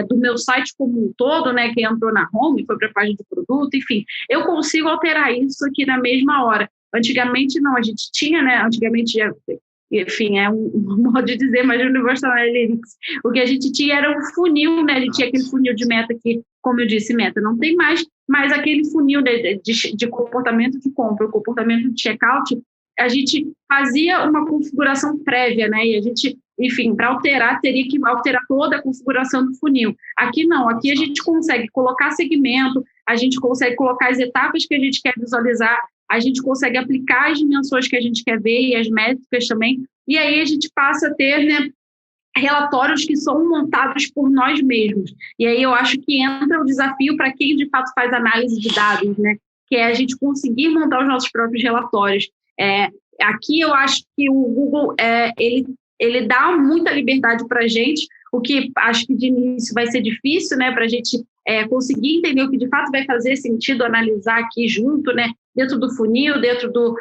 do meu site como um todo, né, que entrou na home, foi para a página de produto, enfim, eu consigo alterar isso aqui na mesma hora. Antigamente não, a gente tinha, né, enfim, é um modo de dizer, mas no Universal Analytics, o que a gente tinha era um funil, né, a gente tinha aquele funil de meta que, como eu disse, meta não tem mais, mas aquele funil de comportamento de compra, o comportamento de checkout, a gente fazia uma configuração prévia, né? E a gente, enfim, para alterar, teria que alterar toda a configuração do funil. Aqui não, aqui a gente consegue colocar segmento, a gente consegue colocar as etapas que a gente quer visualizar, a gente consegue aplicar as dimensões que a gente quer ver e as métricas também, e aí a gente passa a ter, né, relatórios que são montados por nós mesmos. E aí eu acho que entra o desafio para quem, de fato, faz análise de dados, né? Que é a gente conseguir montar os nossos próprios relatórios. Aqui eu acho que o Google ele dá muita liberdade para a gente, o que acho que de início vai ser difícil, né, para a gente conseguir entender o que de fato vai fazer sentido analisar aqui junto, né, dentro do funil, dentro do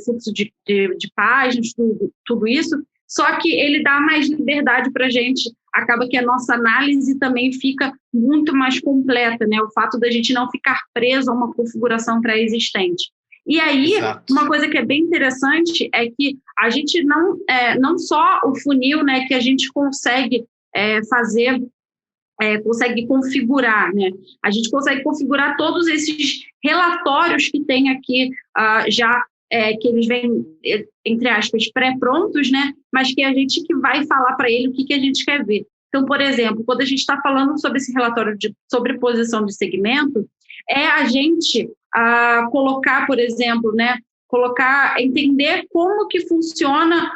fluxo de páginas, tudo isso. Só que ele dá mais liberdade para a gente, acaba que a nossa análise também fica muito mais completa, né, o fato da gente não ficar preso a uma configuração pré-existente. E aí, Exato. Uma coisa que é bem interessante é que a gente não só o funil, né, que a gente consegue fazer, consegue configurar, né? A gente consegue configurar todos esses relatórios que tem aqui já, que eles vêm, entre aspas, pré-prontos, né? Mas que a gente que vai falar para ele o que a gente quer ver. Então, por exemplo, quando a gente está falando sobre esse relatório de sobreposição de segmento, a gente colocar, por exemplo, né, entender como que funciona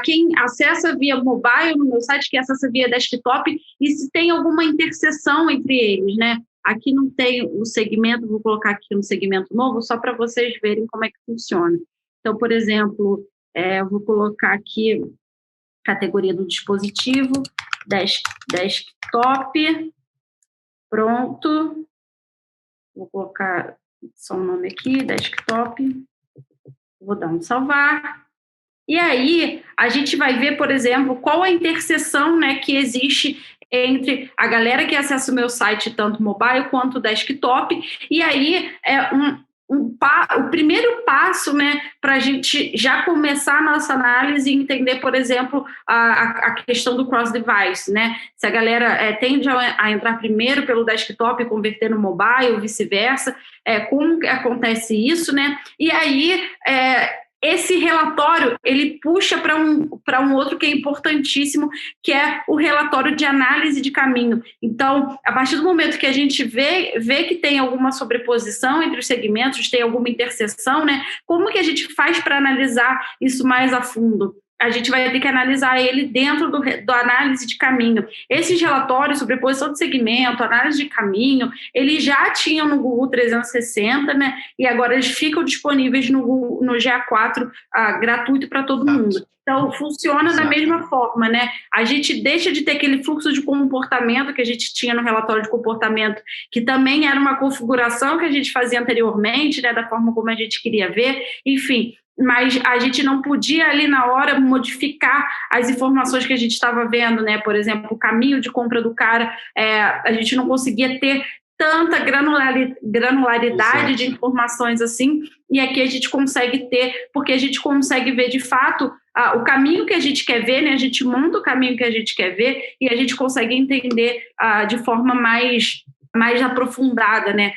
quem acessa via mobile no meu site, quem acessa via desktop, e se tem alguma interseção entre eles, né? Aqui não tem o segmento, vou colocar aqui um segmento novo, só para vocês verem como é que funciona. Então, por exemplo, eu vou colocar aqui categoria do dispositivo, desktop, pronto. Vou colocar só um nome aqui, desktop. Vou dar um salvar. E aí, a gente vai ver, por exemplo, qual a interseção, né, que existe entre a galera que acessa o meu site, tanto mobile quanto desktop. E aí, o primeiro passo, né, para a gente já começar a nossa análise e entender, por exemplo, a questão do cross-device, né? Se a galera tende a entrar primeiro pelo desktop e converter no mobile, ou vice-versa, como que acontece isso, né? E aí, esse relatório, ele puxa para um outro que é importantíssimo, que é o relatório de análise de caminho. Então, a partir do momento que a gente vê que tem alguma sobreposição entre os segmentos, tem alguma interseção, né? Como que a gente faz para analisar isso mais a fundo? A gente vai ter que analisar ele dentro do análise de caminho. Esses relatórios sobre posição de segmento, análise de caminho, eles já tinham no Google 360, né? E agora eles ficam disponíveis no GA4 gratuito para todo mundo. Então, funciona da mesma forma, né? A gente deixa de ter aquele fluxo de comportamento que a gente tinha no relatório de comportamento, que também era uma configuração que a gente fazia anteriormente, né? Da forma como a gente queria ver. Enfim, mas a gente não podia ali na hora modificar as informações que a gente estava vendo, né? Por exemplo, o caminho de compra do cara, a gente não conseguia ter tanta granularidade de informações assim, e aqui a gente consegue ter, porque a gente consegue ver de fato o caminho que a gente quer ver, né? A gente monta o caminho que a gente quer ver e a gente consegue entender de forma mais aprofundada, né?